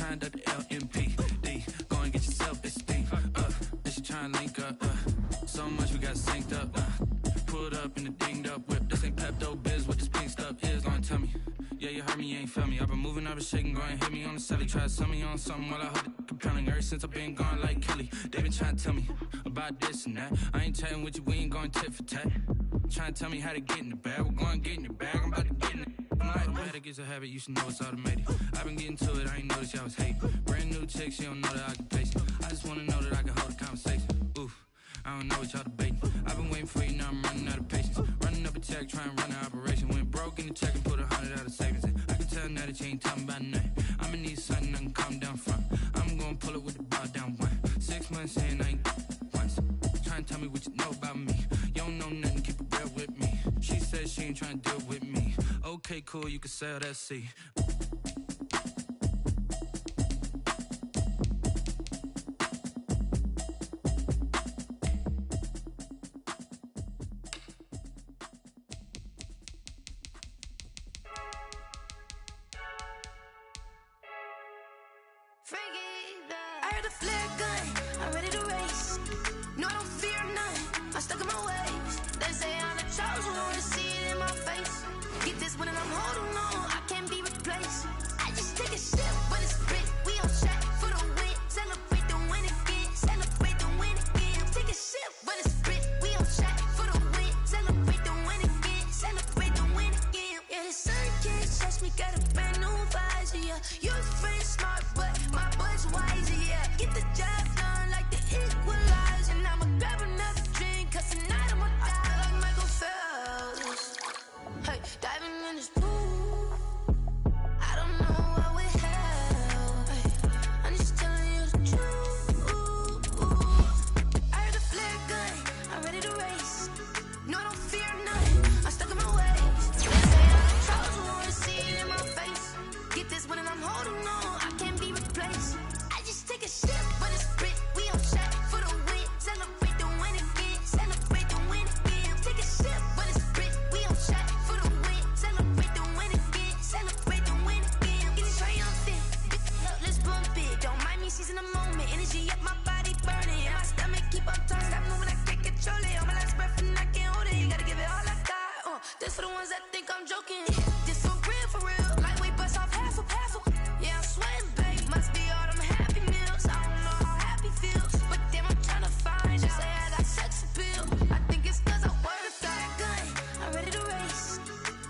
trying to duck the LMPD. Go and get your self-esteem up. And she trying to link up. So much we got synced up. Pulled up in the dinged up whip. This ain't Pepto Biz, what this pink stuff is. Gonna tell me. Yeah, you heard me, you ain't felt me. I've been moving, I've been shaking, go and hit me on the celly. Try to sell me on something while I hold it compelling. Ever since I've been gone like Kelly, they been trying to tell me about this and that. I ain't chatting with you, we ain't going tit for tat. Trying to tell me how to get in the bag. We're going to get in the bag, I'm about to get in it. I'm like, the matter gets a habit, you should know it's automated. I've been getting to it, I ain't noticed y'all was hating. Brand new chick, she don't know the occupation. I just wanna know that I can hold a conversation. Oof, I don't know what y'all debating. I've been waiting for you, now I'm running out of patience. Running up a check, trying to run an operation. Went broke in the check and put 100 out of savings in. I can tell now that you ain't talking about nothing. I'ma need something I can calm down from. I'm gonna pull it with the bar down one. 6 months in, I ain't once. Trying to tell me what you know about me. You don't know nothing, keep it real with me. She said she ain't trying to deal with me. Okay, cool, you can sell that seat. I heard a flare gun, I'm ready to race. No, I don't fear none, I'm stuck in my ways. They say I'm the chosen one, see it in my face. Get this when I'm holding on, I can't be replaced. I just take a sip, but it's split. We on track for the win. Celebrate the win again, celebrate the win again. Take a sip, but it's split. We on track for the win. Celebrate the win again, celebrate the win again. Yeah, the sun can't touch me, got a brand new visor. Yeah, your friend smart, but my boy's wiser. Yeah, get the job done like the equalizer. And I'ma grab another drink, cause tonight I'ma die like Michael Phelps. Hey, diving in this pool, I don't know what we have. Hey, I'm just telling you the truth. I heard a flare gun, I'm ready to race. No, I don't fear none, I'm stuck in my ways. They say I'm the chosen one, see it in my face. Get this when I'm holding on, I can't be replaced. I just take a sip, but it's split. We on track for the win. Celebrate the win again, celebrate the win again. Take a sip, but it's split. We on track for the win. Celebrate the win again, celebrate the win again. Get it triumphant, look, let's bump it. Don't mind me seizing the moment. Energy up my body burning, and my stomach keep on turning. Stop moving, I can't control it. On my last breath and I can't hold it. You gotta give it all I got. This for the ones that think I'm joking. This for real, for real. Lightweight bust off half a. Yeah, I'm sweating, babe. Must be all them happy meals. I don't know how happy feels, but damn, I'm tryna find you. Say I got sex appeal. I think it's cause I wear the fire gun. I'm ready to race.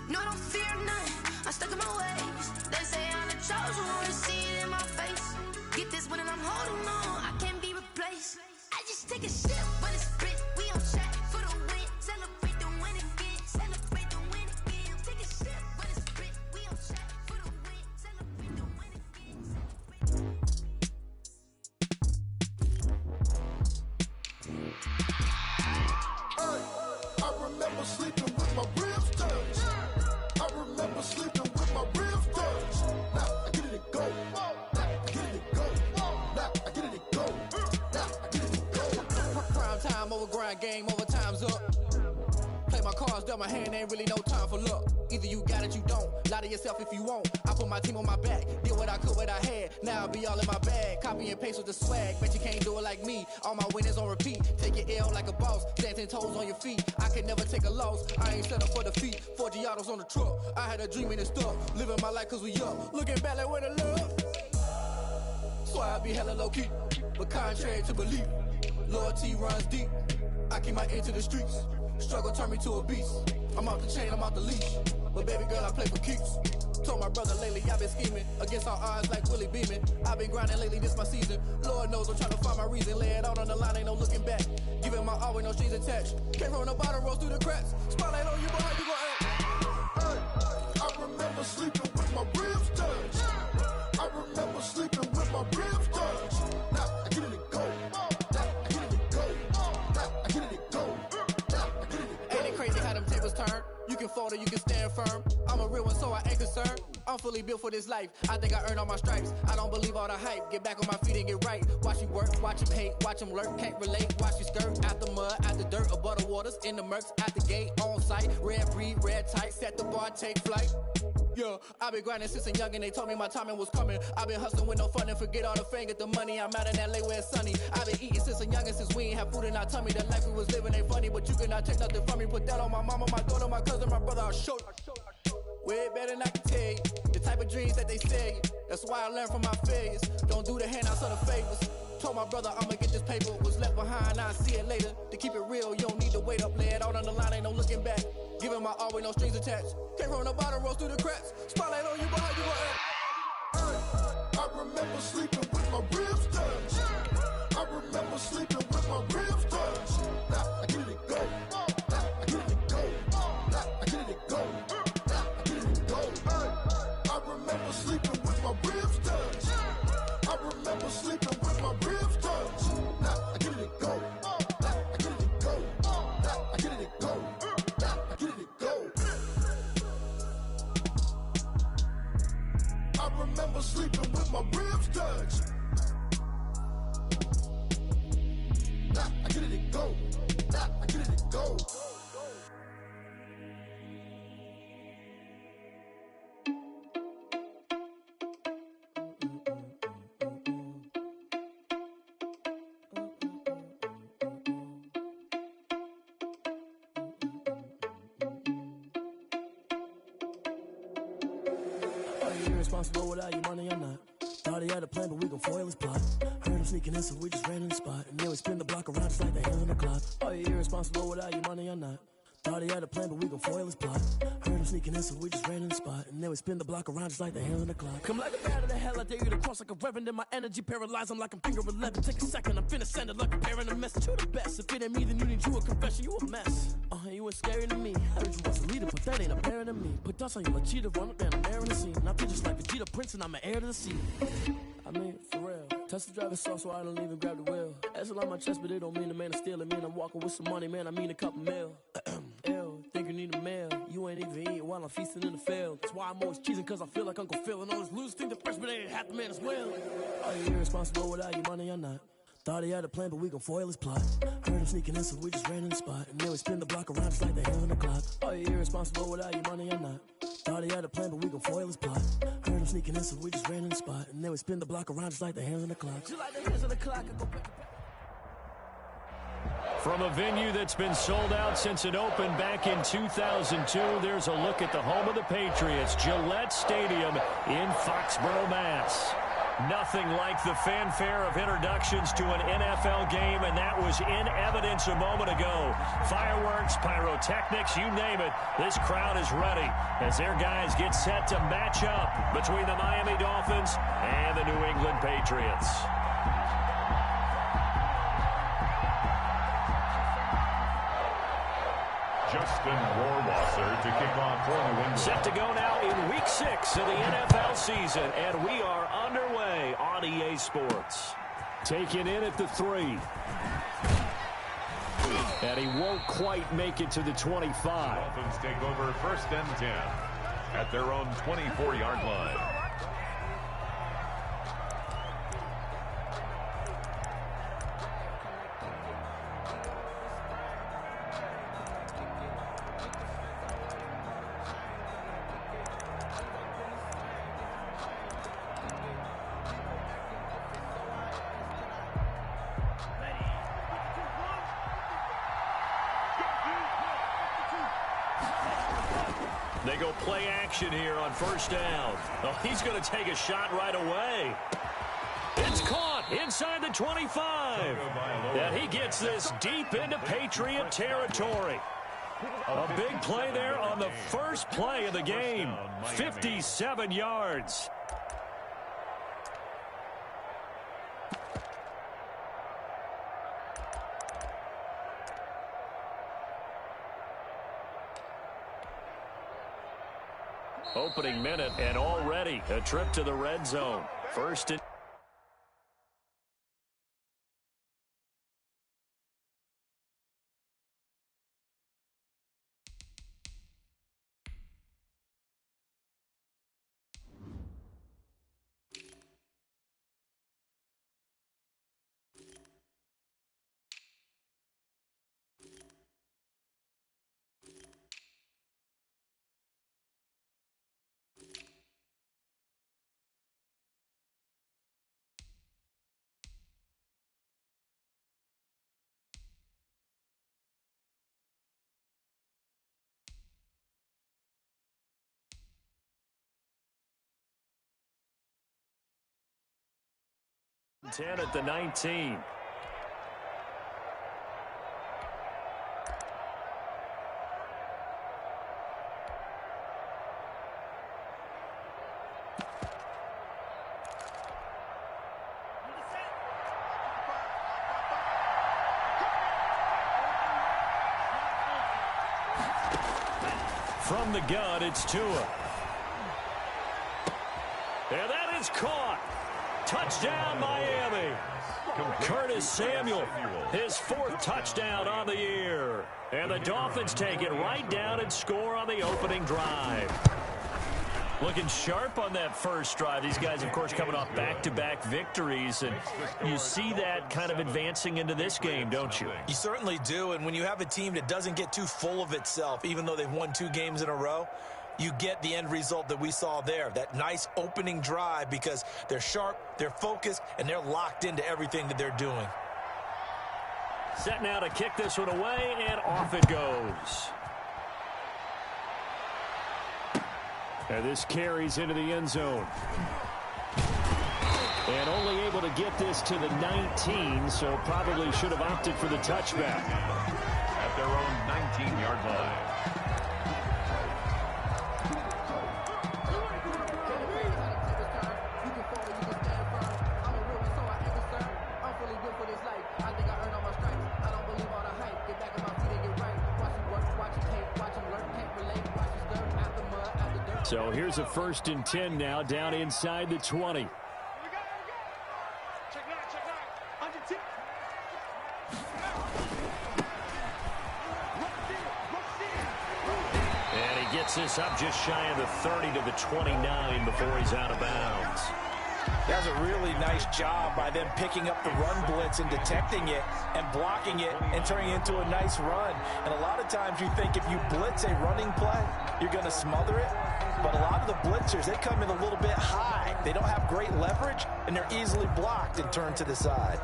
No, I don't fear none. I'm stuck in my ways. They say I'm the chosen one, see it in my face. Get this when I'm holding on, I can't be replaced. I just take a sip, but it's split. We on track for the win. Celebrate the win again. Celebrate the win again. Take a sip, but it's split. We on track for the win. Celebrate the win again. I remember sleeping with my ribs touched. I remember sleeping with my ribs touched. Now I get it go. Now I get it go. Now I get it go. Now I get it go. Prime time over grind game, overtime's up. Play my cards, dealt my hand, ain't really no time for luck. Either you got it, you don't. Lie to yourself if you won't. I put my team on my back, did what I could, what I had. Now I'll be all in my bag. Copy and paste with the swag. Bet you can't do it like me. All my winners on repeat. Take your L like a boss. Stand 10 toes on your feet. I could never take a loss. I ain't settled for defeat. 4 Giottos on the truck. I had a dream and it stuck. Living my life cause we up. Looking back like where the love. So I be hella low key. But contrary to belief, loyalty runs deep. I keep my ear to the streets. Struggle turned me to a beast. I'm off the chain, I'm off the leash. But baby girl, I play for keeps. Told my brother lately, I've been scheming. Against all odds like Willie Beeman. I've been grinding lately, this my season. Lord knows I'm trying to find my reason. Lay it out on the line, ain't no looking back. Giving my all with no strings attached. Came from the bottom, rose through the cracks. Spotlight on you, boy, how you gon' act? Hey, I remember sleeping with my ribs touched. I remember sleeping with my ribs touched. Now I get it go. Now I get it go. Now I get it go. Now I get it go. Ain't it crazy how them tables turn? You can fold or you can stand firm. I'm a real one, so I ain't concerned. I'm full fully built for this life. I think I earned all my stripes. I don't believe all the hype. Get back on my feet and get right. Watch you work, watch him hate, watch him lurk. Can't relate, watch you skirt. Out the mud, out the dirt, above the waters, in the murks, out the gate, on site. Red breed, red tight, set the bar, take flight. Yeah, I been grinding since a young and they told me my timing was coming. I been hustling with no fun and forget all the fame, get the money. I'm out in LA where it's sunny. I been eating since a young and since we ain't have food in our tummy. The life we was living ain't funny, but you cannot take nothing from me. Put that on my mama, my daughter, my cousin, my brother, I'll show you. Way better than I can tell you. The type of dreams that they sell you. That's why I learned from my failures. Don't do the handouts or the favors. Told my brother I'ma get this paper. Was left behind, I'll see it later. To keep it real, you don't need to wait up. Lay it out on the line, ain't no looking back. Giving my all with no strings attached. Came from the bottom, rose through the cracks. Spotlight on you, but how you gon' act? I remember sleeping with my ribs touched. I remember sleeping with my ribs touched. Now I get it go. Now I get it go. Now I get it go. Now I get it go. I remember sleeping with my ribs touched. I remember sleeping with my ribs touched. Now I get it go. Now I get it go. Now I get it go. Now I get it go. I remember sleeping with my ribs touched. Now I get it go. Now I get it go. Irresponsible without your money or not. Thought he had a plan, but we gon' foil his plot. Heard him sneaking in, so we just ran in the spot. And then we spin the block around just like the hands on the clock. Are you irresponsible without your money or not? Thought he had a plan, but we gon' foil his plot. Heard him sneaking in, so we just ran in the spot. And then we spin the block around just like the hands on the clock. Come like a bat of the hell, I dare you to cross like a reverend. In my energy paralyzed, I'm like I'm finger 11. Take a second, I'm finna send it like a parent a message. You the best, if it ain't me, then you need you a confession. You a mess. You ain't scary to me. I heard you was a leader, but that ain't apparent to me. Put dust on you like cheetah, run up down the air in the scene. Now feel just like Vegeta Prince, and I'm an heir to the sea. I mean, for real. Touch the driver's soft, so I don't even grab the wheel. That's on my chest, but it don't mean the man is stealing. Mean I'm walking with some money, man. I mean a couple mil. Ew, think you need a meal. You ain't even eating while I'm feasting in the field. That's why I'm always cheesing, cause I feel like Uncle Phil. And all this loose think the freshman ain't half the man as well. Are you irresponsible without your money or not? Thought he had a plan, but we gon' foil his plot. Heard him sneaking in, so we just ran in the spot. And then we spin the block around just like the hands on the clock. Are you irresponsible without your money or not? Thought he had a plan, but we gon' foil his plot. Heard him sneaking in, so we just ran in the spot. And then we spin the block around just like the hands on the clock. Just like the hands on the clock, I go back. From a venue that's been sold out since it opened back in 2002, there's a look at the home of the Patriots, Gillette Stadium in Foxborough, Mass. Nothing like the fanfare of introductions to an NFL game, and that was in evidence a moment ago. Fireworks, pyrotechnics, you name it, this crowd is ready as their guys get set to match up between the Miami Dolphins and the New England Patriots. Justin Rohrwasser to kick off for New England. Set to go now in Week 6 of the NFL season, and we are underway on EA Sports. Taken in at the 3. And he won't quite make it to the 25. Dolphins take over 1st and 10 at their own 24-yard line. They go play action here on 1st down. Oh, he's going to take a shot right away. It's caught inside the 25. And he gets this deep into Patriot territory. A big play there on the first play of the game. 57 yards. Opening minute, and already a trip to the red zone. 1st and 10 at the 19. From the gun, it's Tua. And that is caught. Touchdown, Miami. Curtis Samuel, his 4th touchdown on the year. And the Dolphins take it right down and score on the opening drive. Looking sharp on that first drive. These guys, of course, coming off back-to-back victories. And you see that kind of advancing into this game, don't you? You certainly do. And when you have a team that doesn't get too full of itself, even though they've won 2 games in a row, you get the end result that we saw there. That nice opening drive because they're sharp, they're focused, and they're locked into everything that they're doing. Set now to kick this one away, and off it goes. And this carries into the end zone. And only able to get this to the 19, so probably should have opted for the touchback. At their own 19-yard line. So here's a 1st and 10 now, down inside the 20. And he gets this up just shy of the 30 to the 29 before he's out of bounds. That was a really nice job by them picking up the run blitz and detecting it and blocking it and turning it into a nice run. And a lot of times you think if you blitz a running play, you're going to smother it. But a lot of the blitzers, they come in a little bit high. They don't have great leverage, and they're easily blocked and turned to the side.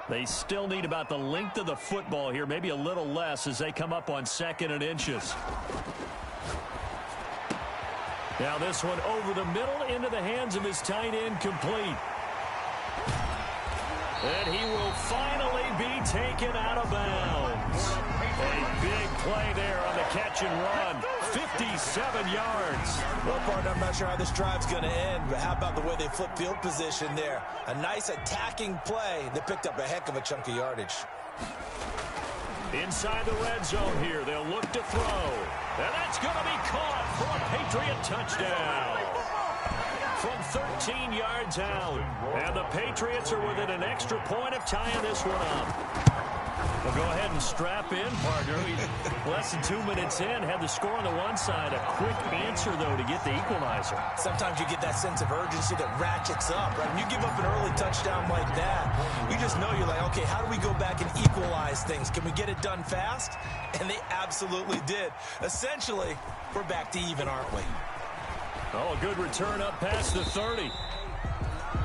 They still need about the length of the football here, maybe a little less as they come up on 2nd and inches. Now this one over the middle into the hands of his tight end, complete. And he will finally be taken out of bounds. A big play there on the catch and run. 57 yards. Well, partner, I'm not sure how this drive's going to end, but how about the way they flip field position there? A nice attacking play that picked up a heck of a chunk of yardage. Inside the red zone here, they'll look to throw. And that's going to be caught for a Patriot touchdown. From 13 yards out. And the Patriots are within an extra point of tying this one up. Well, go ahead and strap in, partner. Less than 2 minutes in, had the score on the one side. A quick answer, though, to get the equalizer. Sometimes you get that sense of urgency that ratchets up, right? When you give up an early touchdown like that, you just know you're like, okay, how do we go back and equalize things? Can we get it done fast? And they absolutely did. Essentially, we're back to even, aren't we? Oh, a good return up past the 30.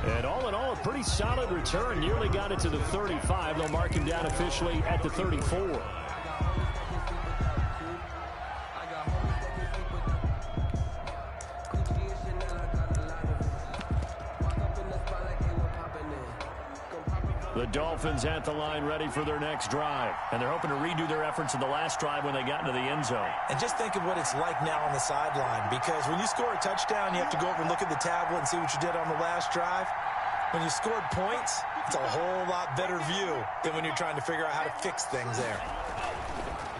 And all in all, a pretty solid return. Nearly got it to the 35. They'll mark him down officially at the 34. The Dolphins at the line ready for their next drive. And they're hoping to redo their efforts in the last drive when they got into the end zone. And just think of what it's like now on the sideline, because when you score a touchdown, you have to go over and look at the tablet and see what you did on the last drive. When you scored points, it's a whole lot better view than when you're trying to figure out how to fix things there.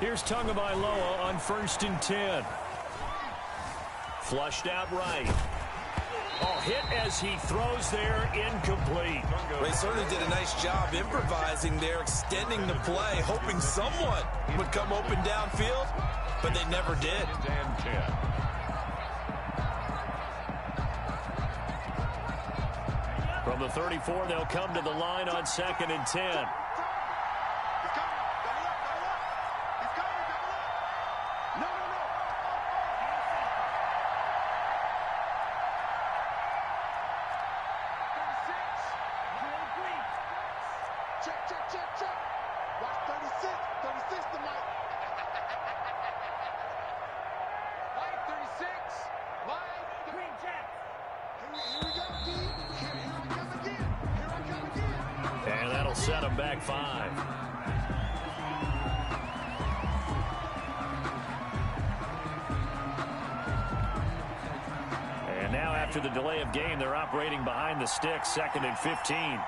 Here's Tagovailoa on 1st and 10. Flushed out right. Oh, hit as he throws there, incomplete. They certainly did a nice job improvising there, extending the play, hoping someone would come open downfield, but they never did. From the 34, they'll come to the line on 2nd and 10. Watch 36. 36 to Mike. Mike 36. Mike the Green Jack. Here we go, D. Here I come again. Here I come again. And that'll set him back 5. And now after the delay of game, they're operating behind the sticks, 2nd and 15.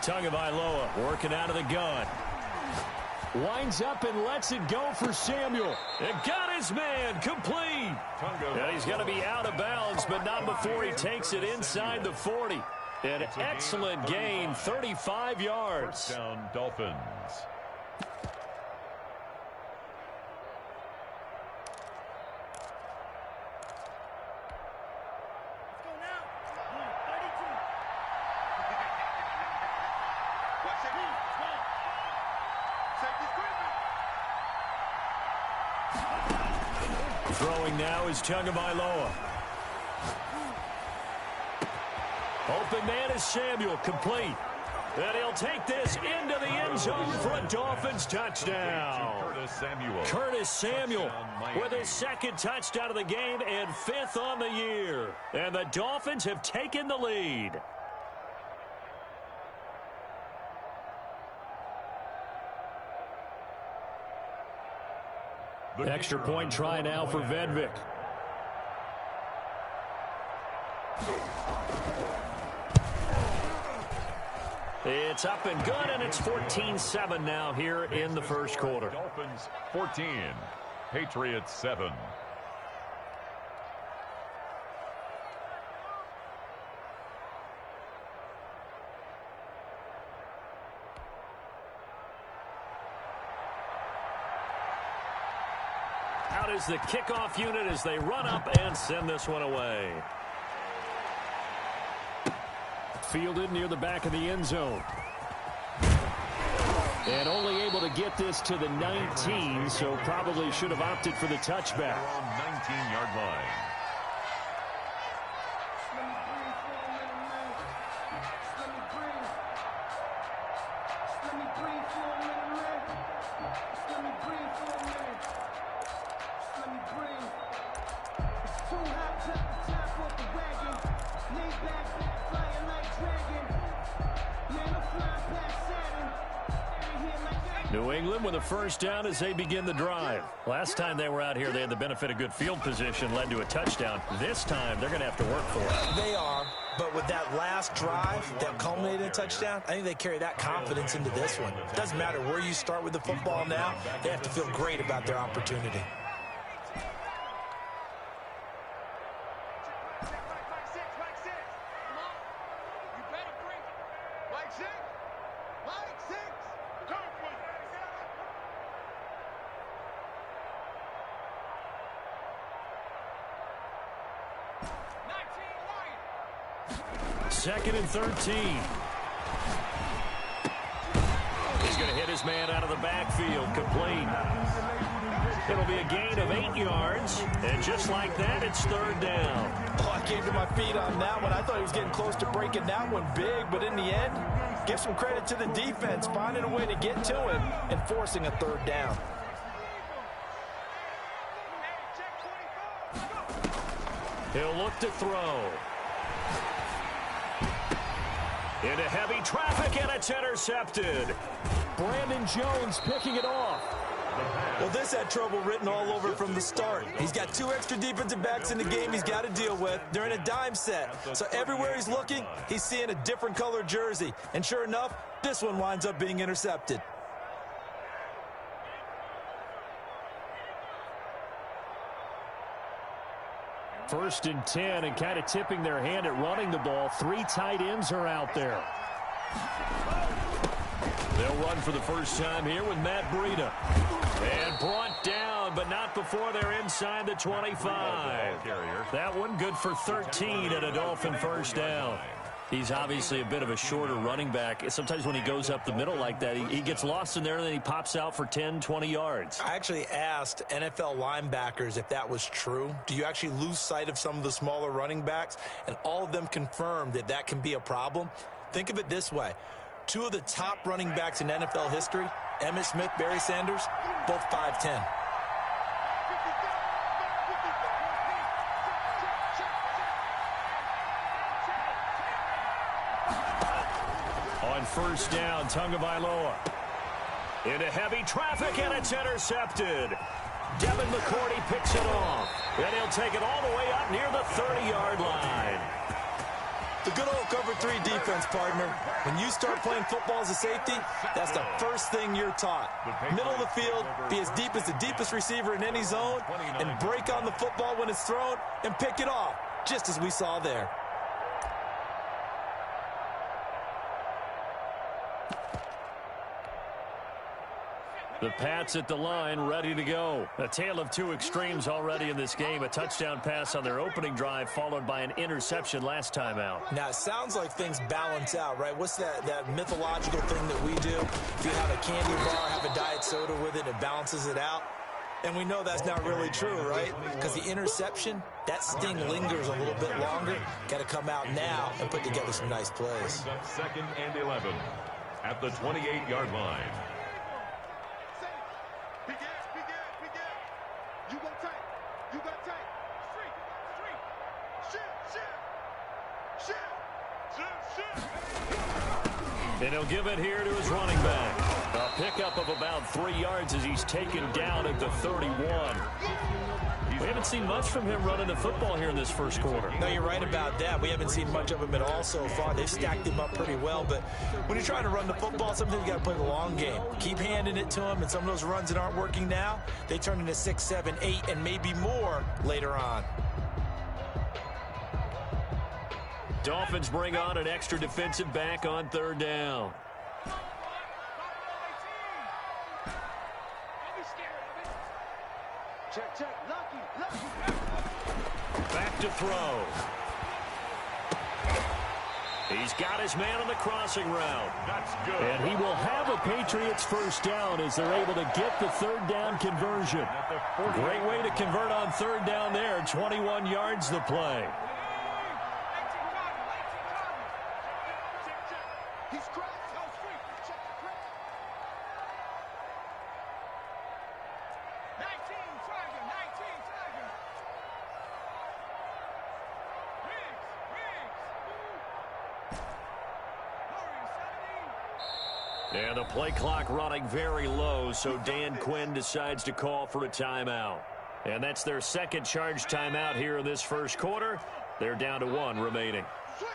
Tagovailoa working out of the gun. Winds up and lets it go for Samuel. It got his man complete. And he's going to be out of bounds, but not before he takes it inside the 40. An excellent gain, 35 yards. First down, Dolphins. Throwing now is Tagovailoa. Open man is Samuel, complete. And he'll take this into the end zone for a Dolphins touchdown. Curtis Samuel with his 2nd touchdown of the game and 5th on the year. And the Dolphins have taken the lead. Extra point try now for Vedvik. It's up and good, and it's 14-7 now here in the first quarter. Dolphins 14, Patriots 7. Out is the kickoff unit as they run up and send this one away. Fielded near the back of the end zone. And only able to get this to the 19, so probably should have opted for the touchback. On 19-yard line. New England with a first down as they begin the drive. Last time they were out here, they had the benefit of good field position, led to a touchdown. This time, they're going to have to work for it. They are, but with that last drive that culminated in a touchdown, I think they carry that confidence into this one. It doesn't matter where you start with the football now. They have to feel great about their opportunity. Second and 13. He's going to hit his man out of the backfield, complete. It'll be a gain of 8 yards, and just like that, it's 3rd down. Oh, I came to my feet on that one. I thought he was getting close to breaking that one big, but in the end, give some credit to the defense, finding a way to get to him and forcing a 3rd down. He'll look to throw. Into heavy traffic, and it's intercepted. Brandon Jones picking it off. Well, this had trouble written all over from the start. He's got 2 extra defensive backs in the game he's got to deal with. They're in a dime set. So everywhere he's looking, he's seeing a different color jersey. And sure enough, this one winds up being intercepted. First and 10, and kind of tipping their hand at running the ball. 3 tight ends are out there. They'll run for the first time here with Matt Breida. And brought down, but not before they're inside the 25. That one good for 13 and a Dolphin first down. He's obviously a bit of a shorter running back. Sometimes when he goes up the middle like that, he gets lost in there, and then he pops out for 10, 20 yards. I actually asked NFL linebackers if that was true. Do you actually lose sight of some of the smaller running backs? And all of them confirmed that that can be a problem. Think of it this way. 2 of the top running backs in NFL history, Emmitt Smith, Barry Sanders, both 5'10". On first down, Tagovailoa into heavy traffic, and it's intercepted. Devin McCourty picks it off, and he'll take it all the way up near the 30-yard line. The good old cover 3 defense, partner. When you start playing football as a safety, that's the first thing you're taught. Middle of the field, be as deep as the deepest receiver in any zone, and break on the football when it's thrown and pick it off, just as we saw there. The Pats at the line, ready to go. A tale of 2 extremes already in this game. A touchdown pass on their opening drive, followed by an interception last time out. Now, it sounds like things balance out, right? What's that mythological thing that we do? If you have a candy bar, have a diet soda with it, it balances it out. And we know that's not really true, right? Because the interception, that sting lingers a little bit longer. Got to come out now and put together some nice plays. 2nd and 11 at the 28-yard line. You got tight. You got tight. And he'll give it here to his running back. A pickup of about 3 yards as he's taken down at the 31. We haven't seen much from him running the football here in this first quarter. No, you're right about that. We haven't seen much of him at all so far. They've stacked him up pretty well, but when you're trying to run the football, sometimes you got to play the long game. Keep handing it to him, and some of those runs that aren't working now, they turn into 6, 7, 8, and maybe more later on. Dolphins bring on an extra defensive back on 3rd down. Check, check. Lucky. Back to throw. He's got his man on the crossing route. That's good. And he will have a Patriots first down as they're able to get the 3rd down conversion. Great way to convert on 3rd down there. 21 yards the play. And the play clock running very low, so Dan Quinn decides to call for a timeout. And that's their 2nd charge timeout here in this first quarter. They're down to 1 remaining. Switch.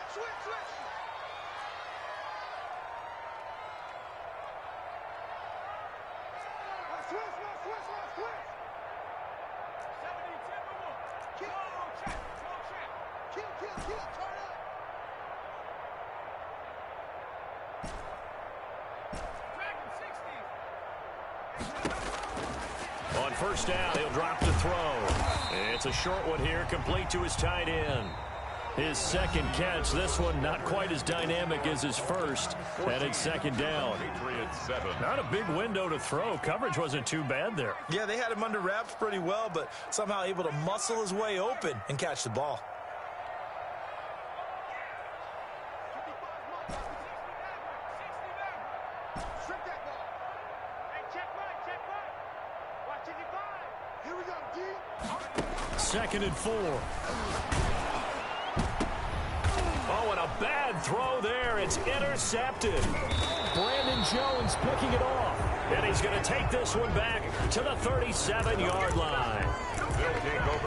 On first down, he'll drop to throw. It's a short one here, complete to his tight end. His 2nd catch, this one not quite as dynamic as his first, and it's 2nd down. Not a big window to throw. Coverage wasn't too bad there. Yeah, they had him under wraps pretty well, but somehow able to muscle his way open and catch the ball. Second and 4. Oh, and a bad throw there. It's intercepted. Brandon Jones picking it off. And he's going to take this one back to the 37-yard line.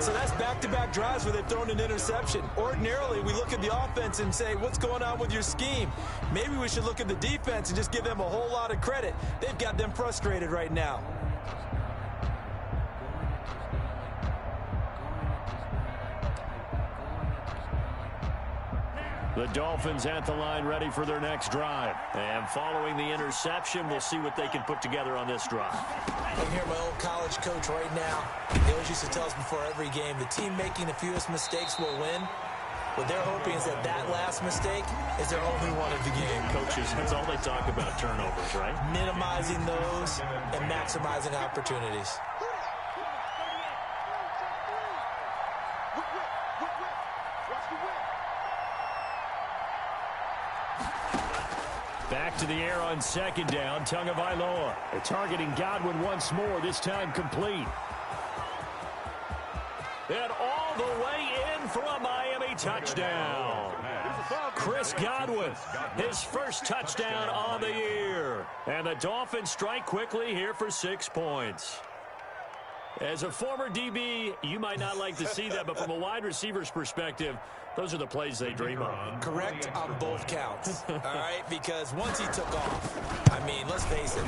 So that's back-to-back drives where they've thrown an interception. Ordinarily, we look at the offense and say, what's going on with your scheme? Maybe we should look at the defense and just give them a whole lot of credit. They've got them frustrated right now. The Dolphins at the line ready for their next drive. And following the interception, we'll see what they can put together on this drive. I can hear my old college coach right now. He always used to tell us before every game, the team making the fewest mistakes will win. What they're hoping is that that last mistake is their only one of the game. Coaches, that's all they talk about, turnovers, right? Minimizing those and maximizing opportunities. Back to the air on second down, Tagovailoa. They're targeting Godwin once more, this time complete. And all the way in for a Miami touchdown. Chris Godwin, his first touchdown on the year. And the Dolphins strike quickly here for 6 points. As a former DB, you might not like to see that, but from a wide receiver's perspective, those are the plays they dream of. Correct on both counts, all right? Because once he took off, I mean, let's face it,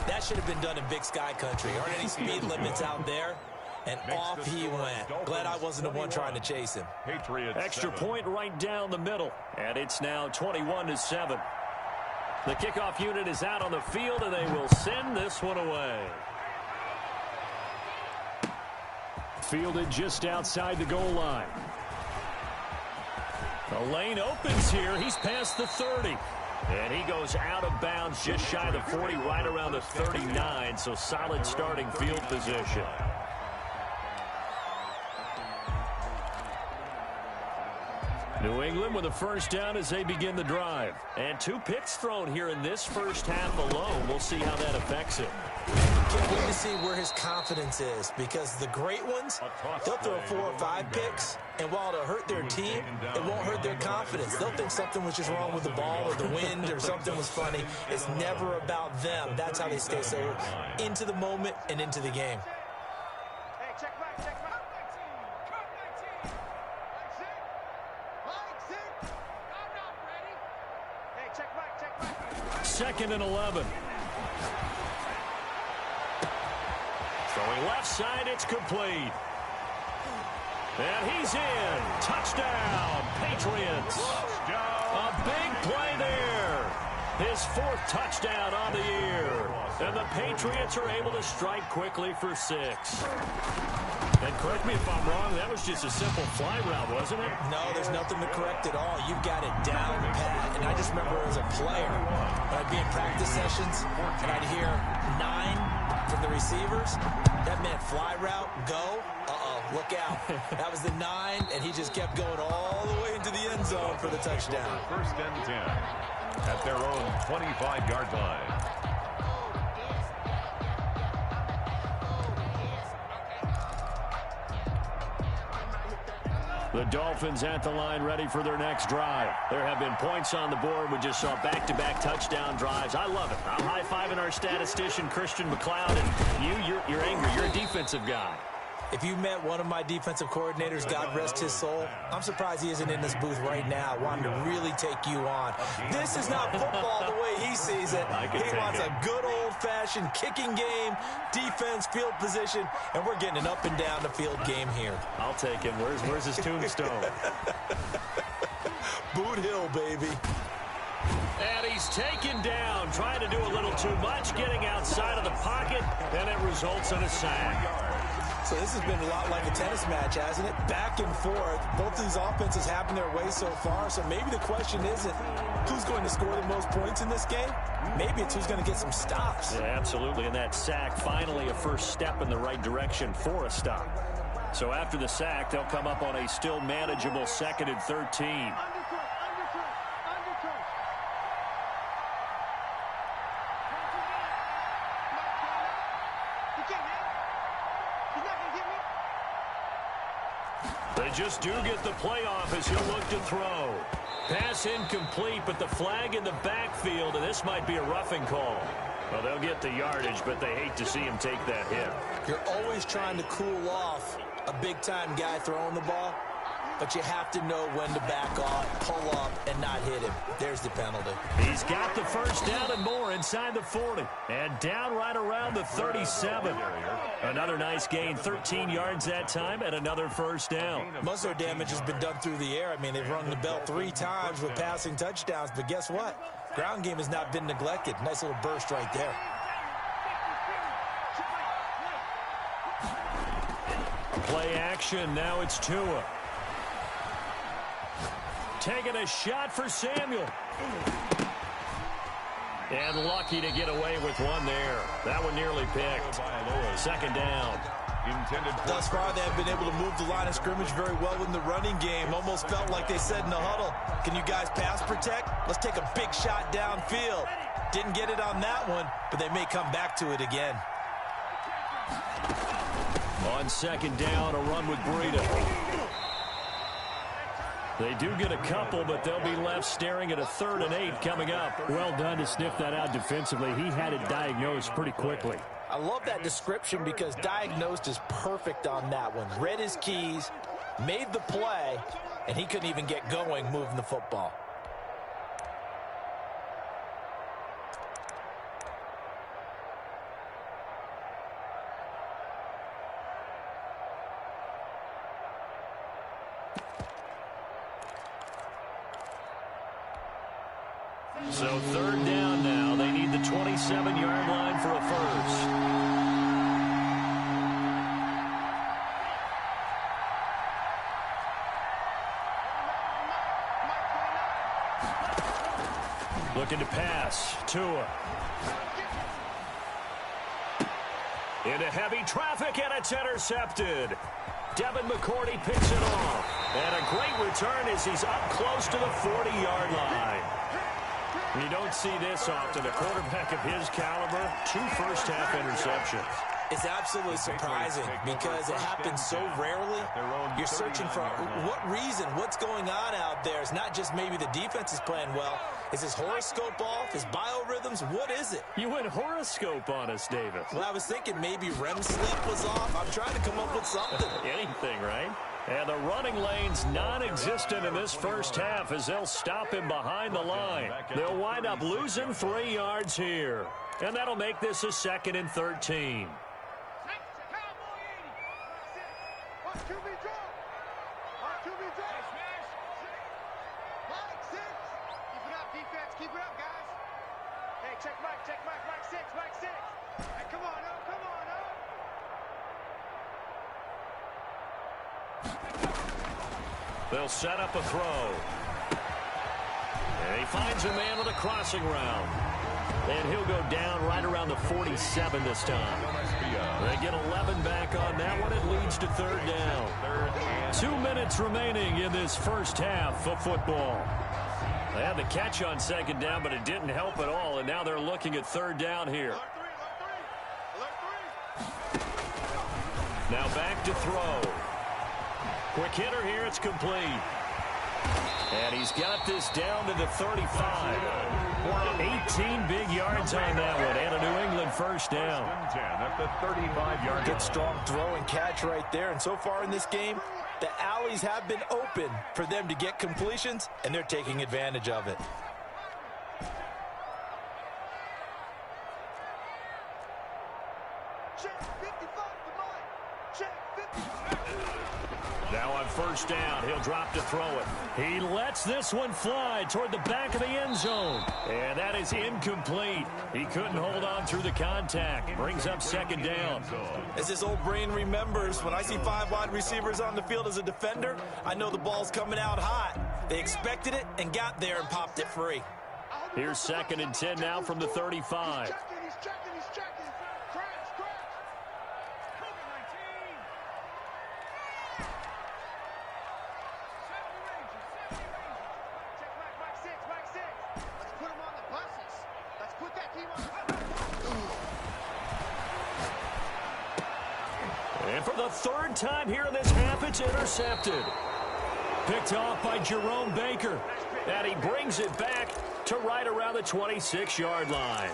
that should have been done in Big Sky country. Aren't any speed limits out there? And off he went. Glad I wasn't the one trying to chase him. Extra point right down the middle, and it's now 21-7. The kickoff unit is out on the field, and they will send this one away. Fielded just outside the goal line. The lane opens here. He's past the 30. And he goes out of bounds just shy of the 40, right around the 39. So solid starting field position. New England with a first down as they begin the drive. And 2 picks thrown here in this first half alone. We'll see how that affects it. Can't wait to see where his confidence is, because the great ones, they'll throw 4 or 5 picks, and while it'll hurt their team, it won't hurt their confidence. They'll think something was just wrong with the ball or the wind or something was funny. It's never about them. That's how they stay so into the moment and into the game. Hey, check back, check back. 2nd and 11. Throwing left side, it's complete. And he's in. Touchdown, Patriots. A big play there. His 4th touchdown on the year. And the Patriots are able to strike quickly for 6. And correct me if I'm wrong, that was just a simple fly route, wasn't it? No, there's nothing to correct at all. You've got it down pat. And I just remember as a player, when I'd be in practice sessions, and I'd hear 9 from the receivers. That meant fly route, go. Look out. That was the 9, and he just kept going all the way into the end zone for the touchdown. 1st and 10 at their own 25-yard line. The Dolphins at the line ready for their next drive. There have been points on the board. We just saw back-to-back touchdown drives. I love it. I'm high-fiving our statistician, Christian McLeod, and you're angry. You're a defensive guy. If you met one of my defensive coordinators, God rest his soul, I'm surprised he isn't in this booth right now wanting to really take you on. This is not football the way he sees it. He wants a good old-fashioned kicking game, defense, field position, and we're getting an up and down the field game here. I'll take him. Where's his tombstone? Boot Hill, baby. And he's taken down, trying to do a little too much, getting outside of the pocket, and it results in a sack. So this has been a lot like a tennis match, hasn't it? Back and forth. Both of these offenses having their way so far. So maybe the question isn't who's going to score the most points in this game. Maybe it's who's going to get some stops. Yeah, absolutely. And that sack, finally a first step in the right direction for a stop. So after the sack, they'll come up on a still manageable 2nd and 13. They just do get the playoff as he'll look to throw. Pass incomplete, but the flag in the backfield, and this might be a roughing call. Well, they'll get the yardage, but they hate to see him take that hit. You're always trying to cool off a big-time guy throwing the ball, but you have to know when to back off, pull up, and not hit him. There's the penalty. He's got the first down and more inside the 40. And down right around the 37. Another nice gain, 13 yards that time, and another first down. Most of their damage has been done through the air. I mean, they've rung the bell 3 times with passing touchdowns, but guess what? Ground game has not been neglected. Nice little burst right there. Play action, now it's Tua. Taking a shot for Samuel. And lucky to get away with one there. That one nearly picked. Second down. Thus far, they have been able to move the line of scrimmage very well in the running game. Almost felt like they said in the huddle, can you guys pass protect? Let's take a big shot downfield. Didn't get it on that one, but they may come back to it again. On second down, a run with Breida. They do get a couple, but they'll be left staring at a 3rd and 8 coming up. Well done to sniff that out defensively. He had it diagnosed pretty quickly. I love that description because diagnosed is perfect on that one. Read his keys, made the play, and he couldn't even get going moving the football. So 3rd down now. They need the 27-yard line for a first. Looking to pass. Tua. Into heavy traffic, and it's intercepted. Devin McCourty picks it off. And a great return as he's up close to the 40-yard line. You don't see this often. A quarterback of his caliber, 2 first-half interceptions. It's absolutely surprising because it happens so rarely. You're searching for what reason, what's going on out there. It's not just maybe the defense is playing well. Is his horoscope off? His biorhythms? What is it? You went horoscope on us, Davis. Well, I was thinking maybe REM sleep was off. I'm trying to come up with something. Anything, right? And the running lane's non-existent in this first half as they'll stop him behind the line. They'll wind up losing 3 yards here. And that'll make this a 2nd and 13. They'll set up a throw. And he finds a man with a crossing route. And he'll go down right around the 47 this time. They get 11 back on that one. It leads to 3rd down. 2 minutes remaining in this first half of football. They had the catch on 2nd down, but it didn't help at all. And now they're looking at 3rd down here. Now back to throw. Quick hitter here, it's complete. And he's got this down to the 35. 18 big yards on that one, and a New England first down. At the 35-yard. Good strong throw and catch right there. And so far in this game, the alleys have been open for them to get completions, and they're taking advantage of it. Now on first down, he'll drop to throw it. He lets this one fly toward the back of the end zone. And that is incomplete. He couldn't hold on through the contact. Brings up 2nd down. As this old brain remembers, when I see 5 wide receivers on the field as a defender, I know the ball's coming out hot. They expected it and got there and popped it free. Here's 2nd and 10 now from the 35. And for the 3rd time here in this half, it's intercepted. Picked off by Jerome Baker. And he brings it back to right around the 26-yard line.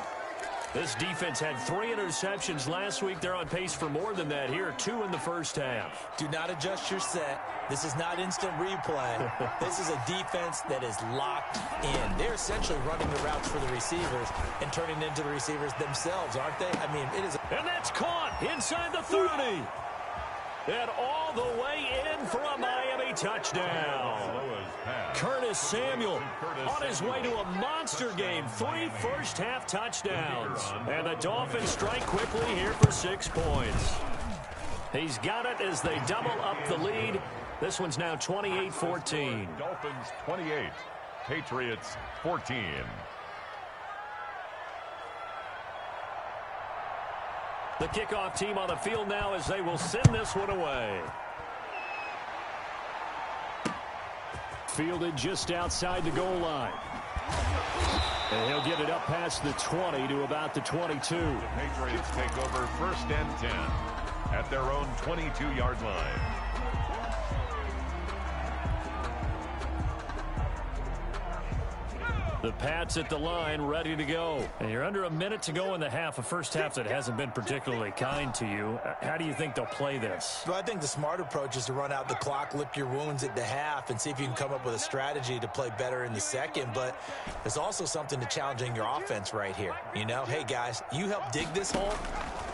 This defense had 3 interceptions last week. They're on pace for more than that here, 2 in the first half. Do not adjust your set. This is not instant replay. This is a defense that is locked in. They're essentially running the routes for the receivers and turning into the receivers themselves, aren't they? I mean, it is. And that's caught inside the 30. And all the way in for a Miami touchdown. Curtis Samuel on his way to a monster game. 3 first-half touchdowns. And the Dolphins strike quickly here for 6 points. He's got it as they double up the lead. This one's now 28-14. Dolphins 28, Patriots 14. The kickoff team on the field now as they will send this one away. Fielded just outside the goal line. And he'll get it up past the 20 to about the 22. The Patriots take over 1st and 10 at their own 22-yard line. The Pats at the line, ready to go. And you're under a minute to go in the half, a first half that hasn't been particularly kind to you. How do you think they'll play this? Well, I think the smart approach is to run out the clock, lick your wounds at the half, and see if you can come up with a strategy to play better in the second. But there's also something to challenging your offense right here. You know, hey, guys, you help dig this hole.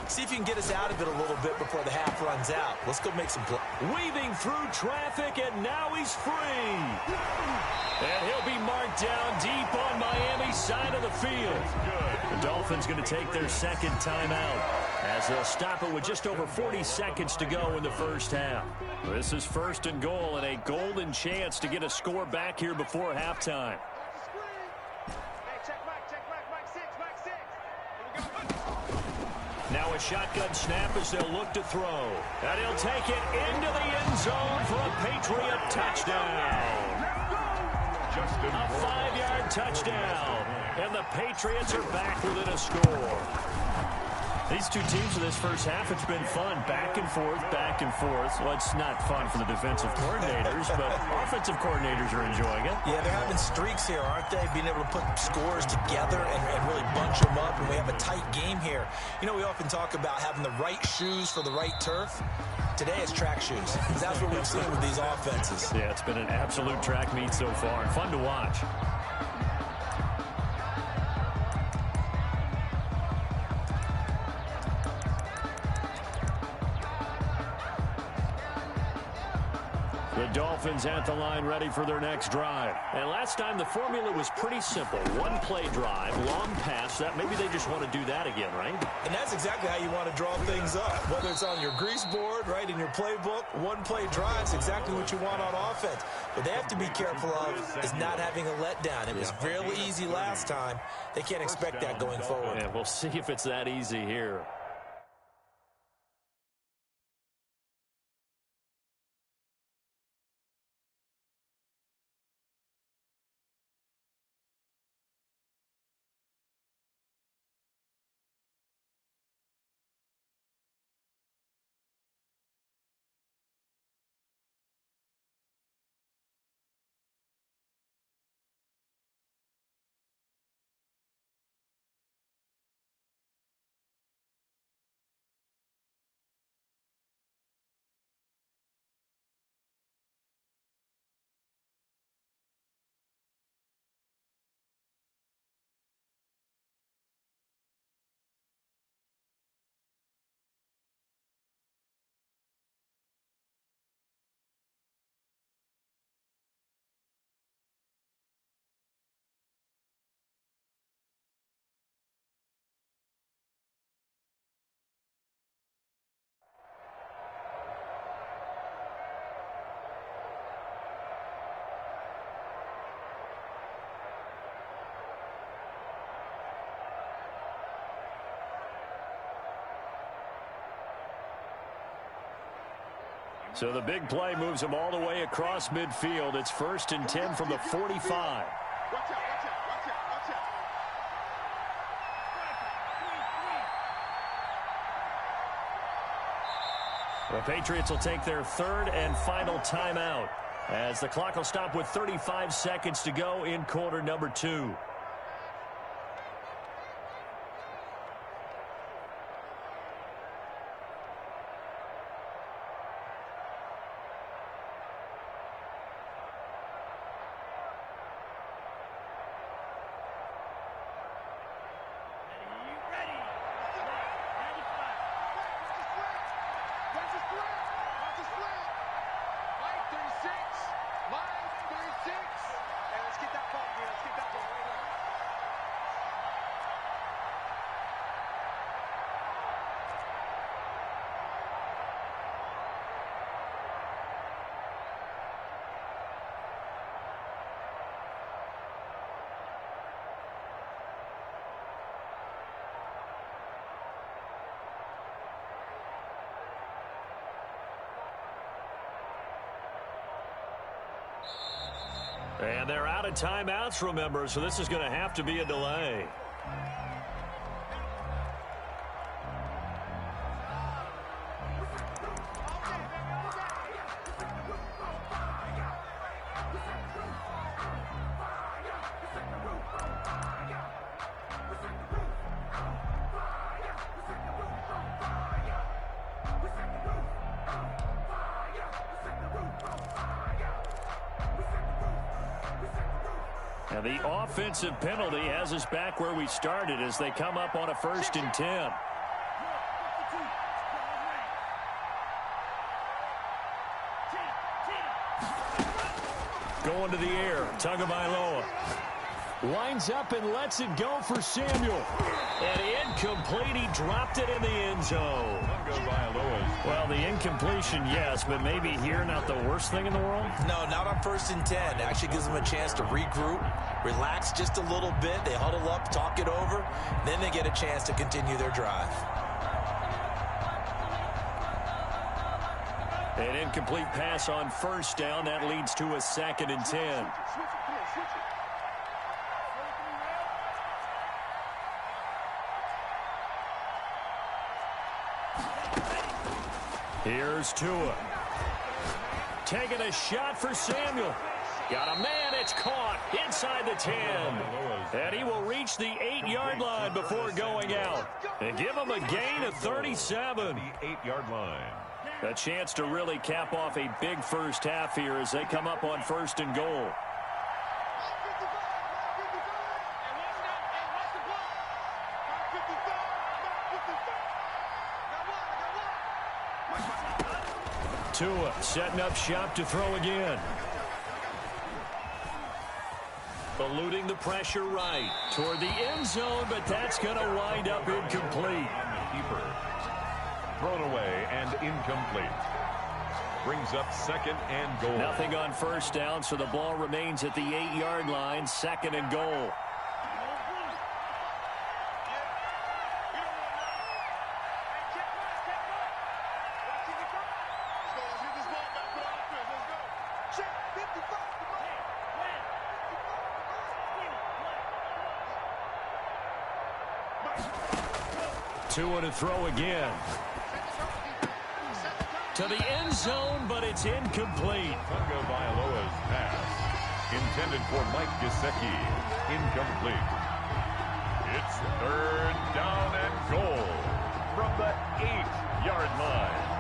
See if you can get us out of it a little bit before the half runs out. Let's go make some play. Weaving through traffic, and now he's free. And he'll be marked down deep on Miami's side of the field. The Dolphins going to take their second timeout as they'll stop it with just over 40 seconds to go in the first half. This is 1st and goal and a golden chance to get a score back here before halftime. Now a shotgun snap as they'll look to throw. And he'll take it into the end zone for a Patriot touchdown. A 5-yard touchdown. And the Patriots are back within a score. These two teams in this first half, it's been fun. Back and forth, back and forth. Well, it's not fun for the defensive coordinators, but offensive coordinators are enjoying it. Yeah, they're having streaks here, aren't they? Being able to put scores together and really bunch them up, and we have a tight game here. You know, we often talk about having the right shoes for the right turf. Today it's track shoes. That's what we've seen with these offenses. Yeah, it's been an absolute track meet so far, and fun to watch. The Dolphins at the line ready for their next drive. And last time the formula was pretty simple. One play drive, long pass. That maybe they just want to do that again, right? And that's exactly how you want to draw things up. Whether it's on your grease board, right, in your playbook, one play drive is exactly what you want on offense. What they have to be careful of is not having a letdown. It was real easy last time. They can't expect that going forward. Yeah, we'll see if it's that easy here. So the big play moves them all the way across midfield. It's 1st and 10 from the 45. The Patriots will take their 3rd and final timeout as the clock will stop with 35 seconds to go in quarter number 2. And they're out of timeouts, remember, so this is going to have to be a delay. And the offensive penalty has us back where we started as they come up on a 1st and 10. Going to the air, Tagovailoa. Winds up and lets it go for Samuel. And incomplete. He dropped it in the end zone. Well, the incompletion, yes, but maybe here not the worst thing in the world? No, not on 1st and 10. It actually gives them a chance to regroup, relax just a little bit. They huddle up, talk it over. Then they get a chance to continue their drive. An incomplete pass on 1st down. That leads to a 2nd and 10. Here's Tua. Taking a shot for Samuel. Got a man. It's caught inside the 10. And he will reach the 8-yard line before going out. And give him a gain of 37. The 8-yard line. A chance to really cap off a big first half here as they come up on 1st and goal. Tua setting up shop to throw again. Eluding the pressure right toward the end zone, but that's going to wind up incomplete. Thrown away and incomplete. Brings up 2nd and goal. Nothing on 1st down, so the ball remains at the 8-yard line, 2nd and goal. Tua to throw again. To the end zone, but it's incomplete. Tagovailoa's pass, intended for Mike Gesicki, incomplete. It's 3rd down and goal from the 8-yard line.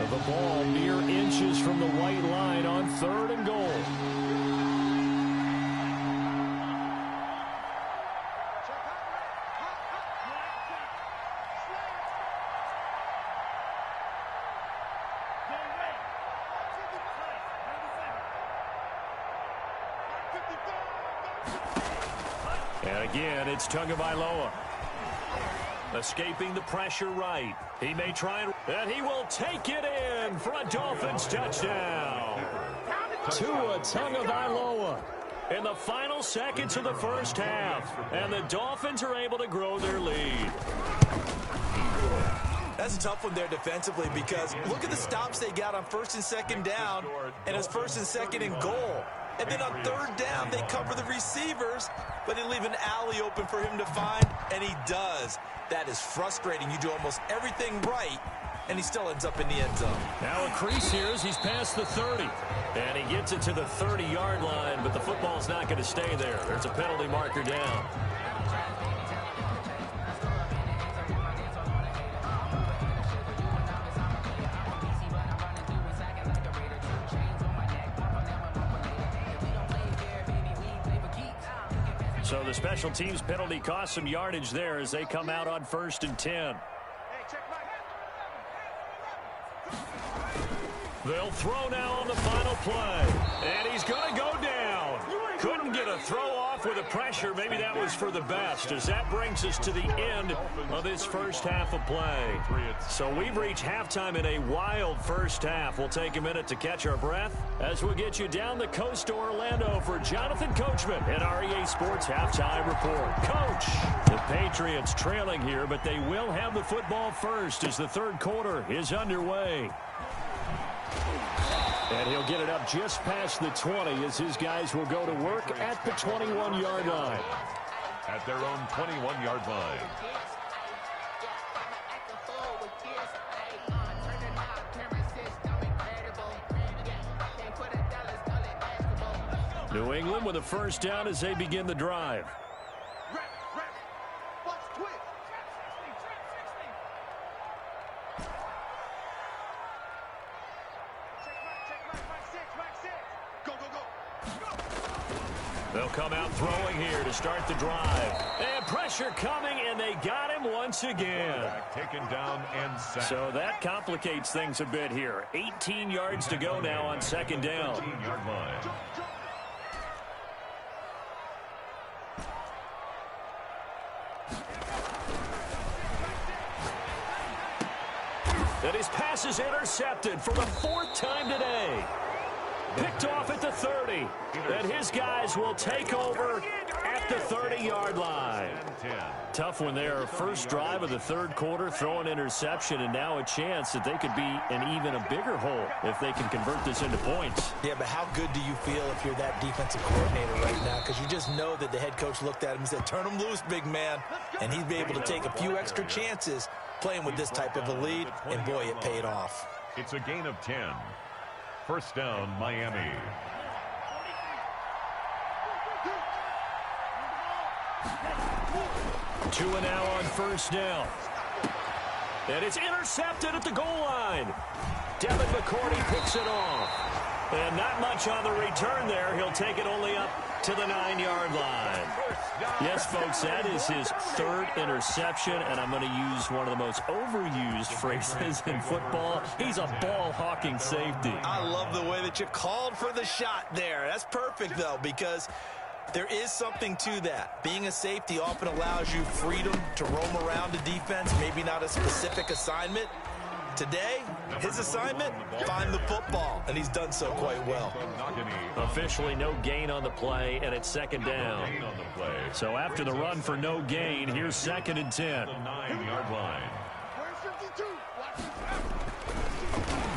The ball mere inches from the white line on 3rd and goal. And again, it's Tagovailoa. Escaping the pressure right. He may try and he will take it in for a Dolphins touchdown. Tua Tagovailoa in the final seconds of the first half. And the Dolphins are able to grow their lead. That's a tough one there defensively because look at the stops they got on 1st and 2nd down, and it's 1st and 2nd and goal. And then on 3rd down, they cover the receivers, but they leave an alley open for him to find, and he does. That is frustrating. You do almost everything right, and he still ends up in the end zone. Now a crease here as he's past the 30. And he gets it to the 30-yard line, but the football's not going to stay there. There's a penalty marker down. So the special teams penalty cost some yardage there as they come out on 1st and 10. They'll throw now on the final play. And he's going to go down. Couldn't get a throw off off with the pressure. Maybe that was for the best, as that brings us to the end of this first half of play. So we've reached halftime in a wild first half. We'll take a minute to catch our breath as we get you down the coast to Orlando for Jonathan Coachman at REA Sports Halftime Report. Coach, the Patriots trailing here, but they will have the football first as the third quarter is underway. And he'll get it up just past the 20 as his guys will go to work at the 21-yard line. At their own 21-yard line. New England with a first down as they begin the drive. They'll come out throwing here to start the drive. And pressure coming, and they got him once again. Taken down and sacked. So that complicates things a bit here. 18 yards to go now on second down. 18-yard line. And his pass is intercepted for the fourth time today. Picked off at the 30. And his guys will take over at the 30-yard line. Tough one there. First drive of the third quarter, throw an interception, and now a chance that they could be in even a bigger hole if they can convert this into points. Yeah, but how good do you feel if you're that defensive coordinator right now? Because you just know that the head coach looked at him and said, turn him loose, big man. And he'd be able to take a few extra chances playing with this type of a lead, and boy, it paid off. It's a gain of 10. First down, Miami. Two and now on first down. And it's intercepted at the goal line. Devin McCourty picks it off. And not much on the return there. He'll take it only up to the 9-yard line. Yes, folks, that is his third interception, and I'm going to use one of the most overused phrases in football. He's a ball-hawking safety. I love the way that you called for the shot there. That's perfect, though, because there is something to that. Being a safety often allows you freedom to roam around a defense, maybe not a specific assignment. Today, his assignment, find the football, and he's done so quite well. Officially no gain on the play, and it's second down. So after the run for no gain, here's second and 10. 9-yard line.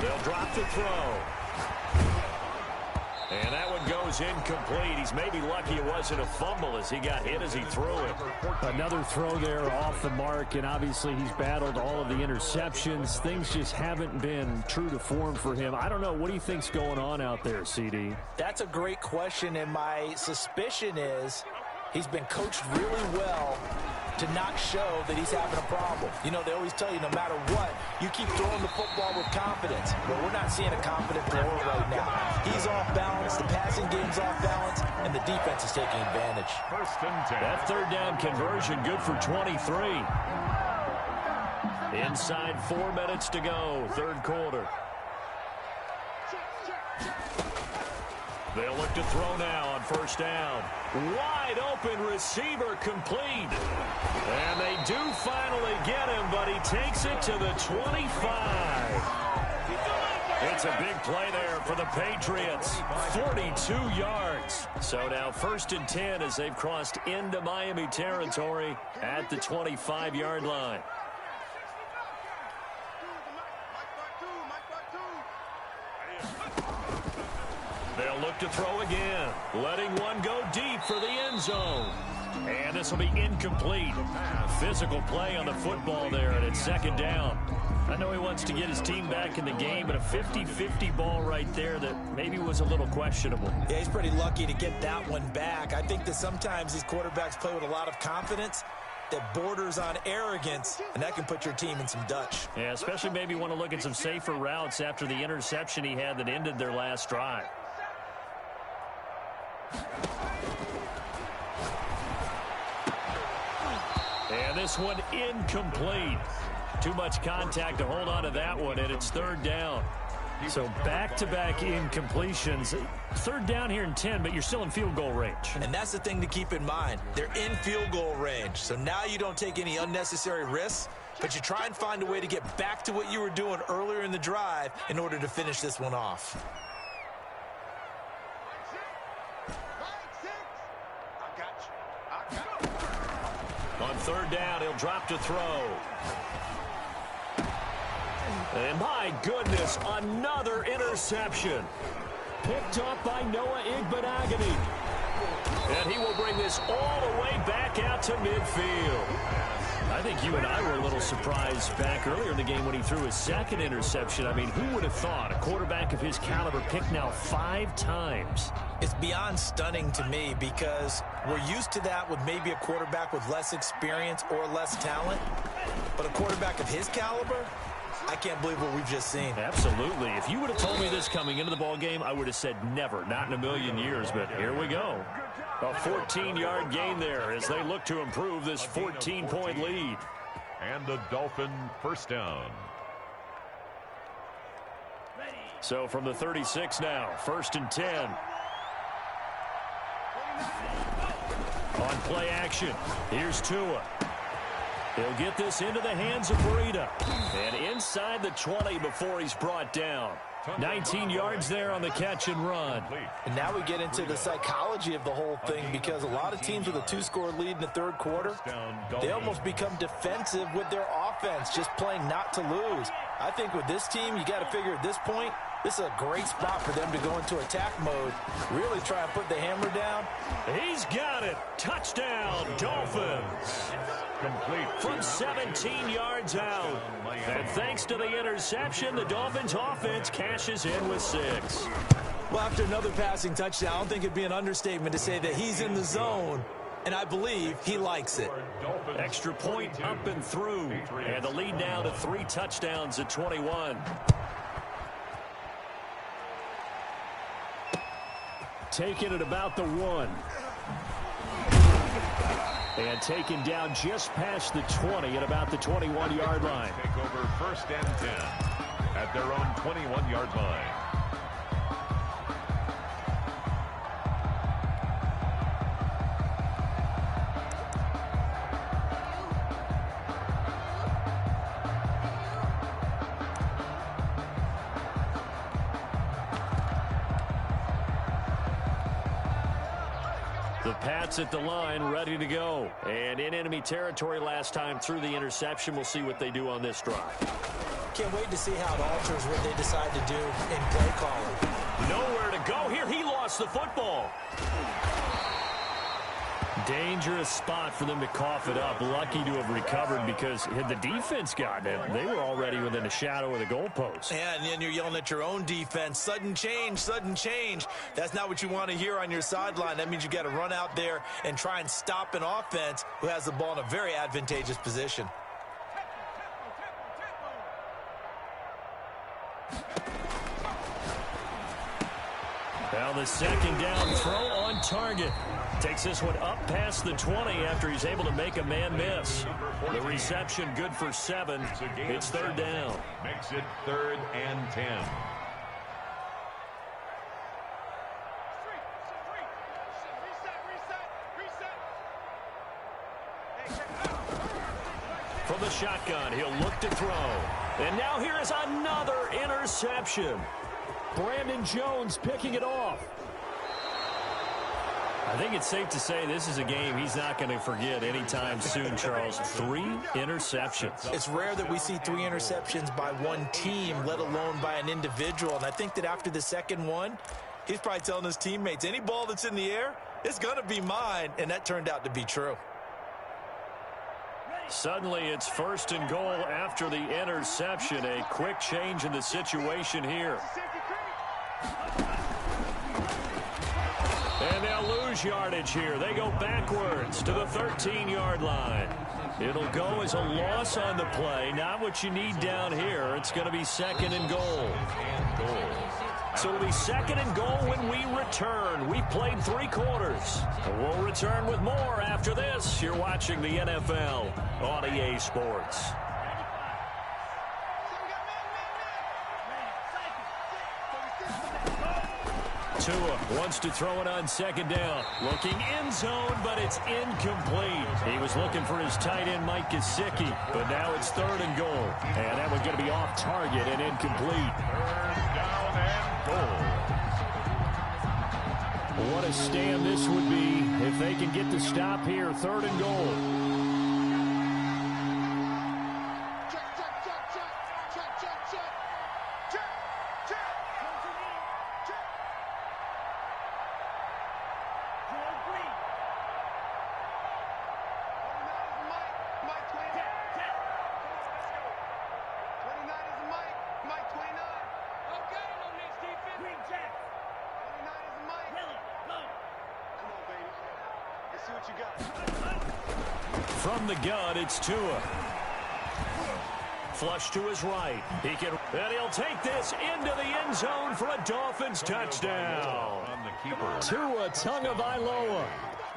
They'll drop the throw. And that one goes incomplete. He's maybe lucky it wasn't a fumble as he got hit as he threw it. Another throw there off the mark, and obviously he's battled all of the interceptions. Things just haven't been true to form for him. I don't know. What do you think's going on out there, CD? That's a great question, and my suspicion is he's been coached really well to not show that he's having a problem. You know, they always tell you no matter what, you keep throwing the football with confidence. But we're not seeing a confident thrower right now. He's off balance, the passing game's off balance, and the defense is taking advantage. First and 10. That third down conversion good for 23. Inside 4 minutes to go, third quarter. They'll look to throw now on first down. Wide open receiver complete. And they do finally get him, but he takes it to the 25. It's a big play there for the Patriots. 42 yards. So now first and 10 as they've crossed into Miami territory at the 25-yard line. They'll look to throw again, letting one go deep for the end zone. And this will be incomplete. Physical play on the football there, and it's second down. I know he wants to get his team back in the game, but a 50-50 ball right there that maybe was a little questionable. Yeah, he's pretty lucky to get that one back. I think that sometimes these quarterbacks play with a lot of confidence that borders on arrogance, and that can put your team in some Dutch. Yeah, especially maybe want to look at some safer routes after the interception he had that ended their last drive. And this one incomplete. Too much contact to hold on to that one, and it's third down. So back-to-back incompletions. Third down here in 10, but you're still in field goal range. And that's the thing to keep in mind. They're in field goal range. So now you don't take any unnecessary risks, but you try and find a way to get back to what you were doing earlier in the drive in order to finish this one off. On third down, he'll drop to throw. And my goodness, another interception. Picked up by Noah Igbenogany. And he will bring this all the way back out to midfield. I think you and I were a little surprised back earlier in the game when he threw his second interception. I mean, who would have thought a quarterback of his caliber picked now 5 times? It's beyond stunning to me because we're used to that with maybe a quarterback with less experience or less talent. But a quarterback of his caliber, I can't believe what we've just seen. Absolutely. If you would have told me this coming into the ball game, I would have said never, not in a million years. But here we go. A 14-yard gain there as they look to improve this 14-point lead. And a Dolphin first down. So from the 36 now, 1st and 10. On play action, here's Tua. He'll get this into the hands of Breida. And inside the 20 before he's brought down. 19 yards there on the catch and run. And now we get into the psychology of the whole thing because a lot of teams with a 2-score lead in the third quarter, they almost become defensive with their offense, just playing not to lose. I think with this team, you got to figure at this point, this is a great spot for them to go into attack mode, really try and put the hammer down. He's got it. Touchdown, Dolphins. Complete. From 17 yards out. And thanks to the interception, the Dolphins offense cashes in with 6. Well, after another passing touchdown, I don't think it'd be an understatement to say that he's in the zone, and I believe he likes it. Extra point up and through. And the lead now to 3 touchdowns at 21. Taken at about the 1. And taken down just past the 20 at about the 21-yard line. Take over 1st and 10 at their own 21-yard line. The Pats at the line, ready to go. And in enemy territory last time through the interception. We'll see what they do on this drive. Can't wait to see how it alters what they decide to do in play calling. Nowhere to go here. He lost the football. Dangerous spot for them to cough it up. Lucky to have recovered because had the defense gotten it, they were already within a shadow of the goalpost. Yeah, and then you're yelling at your own defense. Sudden change, sudden change. That's not what you want to hear on your sideline. That means you got to run out there and try and stop an offense who has the ball in a very advantageous position. Now the second down throw on target. Takes this one up past the 20 after he's able to make a man miss. The reception good for 7. It's 3rd down. Makes it 3rd and 10. From the shotgun, he'll look to throw. And now here is another interception. Brandon Jones picking it off. I think it's safe to say this is a game he's not going to forget anytime soon, Charles. 3 interceptions. It's rare that we see 3 interceptions by one team, let alone by an individual. And I think that after the second one, he's probably telling his teammates, any ball that's in the air, it's going to be mine. And that turned out to be true. Suddenly it's 1st and goal after the interception. A quick change in the situation here. And they'll lose yardage here. They go backwards to the 13-yard line. It'll go as a loss on the play. Not what you need down here. It's going to be 2nd and goal. So it'll be 2nd and goal when we return. We've played 3 quarters. We'll return with more after this. You're watching the NFL on EA Sports. Tua wants to throw it on second down. Looking end zone, but it's incomplete. He was looking for his tight end, Mike Gesicki, but now it's 3rd and goal. And that one's going to be off target and incomplete. 3rd down and goal. What a stand this would be if they can get the stop here. 3rd and goal. From the gun, it's Tua. Flush to his right. And he'll take this into the end zone for a Dolphins touchdown. Tua Tagovailoa.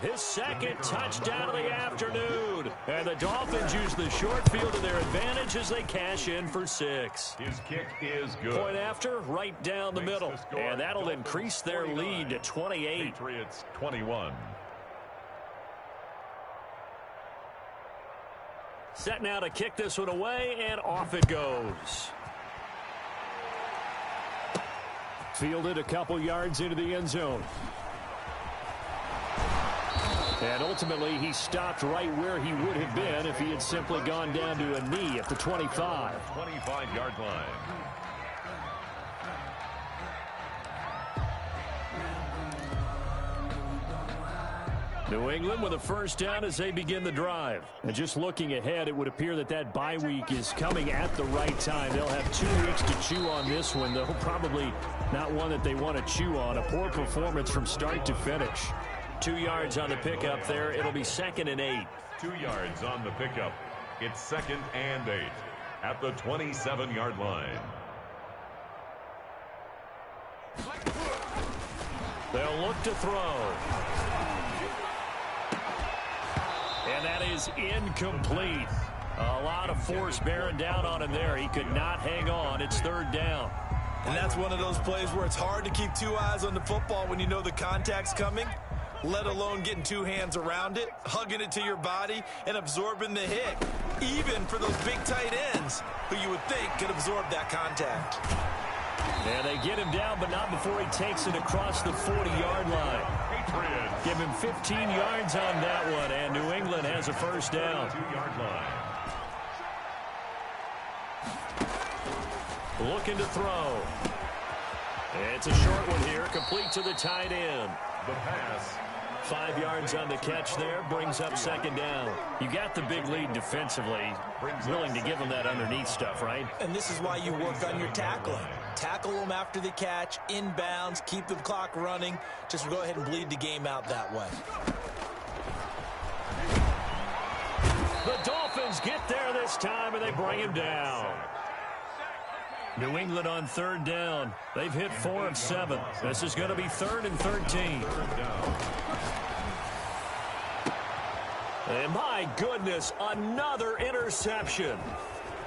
His 2nd touchdown of the afternoon. And the Dolphins use the short field to their advantage as they cash in for 6. His kick is good. Point after, right down the middle. And that'll increase their lead to 28. Patriots 21. Set now to kick this one away, and off it goes. Fielded a couple yards into the end zone. And ultimately, he stopped right where he would have been if he had simply gone down to a knee at the 25. 25-yard line. New England with a 1st down as they begin the drive. And just looking ahead, it would appear that that bye week is coming at the right time. They'll have 2 weeks to chew on this one, though probably not one that they want to chew on. A poor performance from start to finish. 2 yards on the pickup there. It'll be 2nd and 8. 2 yards on the pickup. It's 2nd and 8 at the 27-yard line. They'll look to throw. And that is incomplete. A lot of force bearing down on him there. He could not hang on. It's 3rd down. And that's one of those plays where it's hard to keep 2 eyes on the football when you know the contact's coming, let alone getting 2 hands around it, hugging it to your body, and absorbing the hit, even for those big tight ends who you would think could absorb that contact. And they get him down, but not before he takes it across the 40-yard line. Give him 15 yards on that one, and New England has a 1st down. 2-yard line. Looking to throw. It's a short one here, complete to the tight end. The pass. 5 yards on the catch there, brings up 2nd down. You got the big lead defensively, willing to give them that underneath stuff, right? And this is why you work on your tackling. Tackle them after the catch, inbounds, keep the clock running. Just go ahead and bleed the game out that way. The Dolphins get there this time, and they bring him down. New England on 3rd down. They've hit 4 of 7. This is going to be 3rd and 13. And my goodness, another interception.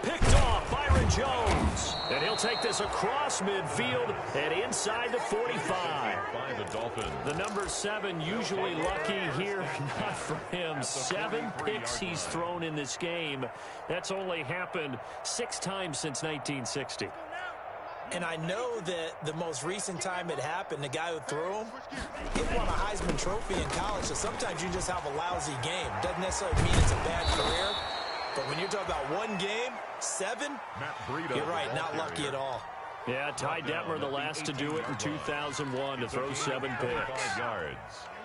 Picked off Byron Jones. And he'll take this across midfield and inside the 45. The number 7 usually lucky here. Not for him. 7 picks he's thrown in this game. That's only happened 6 times since 1960. And I know that the most recent time it happened, the guy who threw him, he won a Heisman Trophy in college. So sometimes you just have a lousy game. Doesn't necessarily mean it's a bad career. But when you're talking about 1 game, 7, you're right, not lucky at all. Yeah, Ty Detmer, the last to do it in 2001, to throw 7 picks.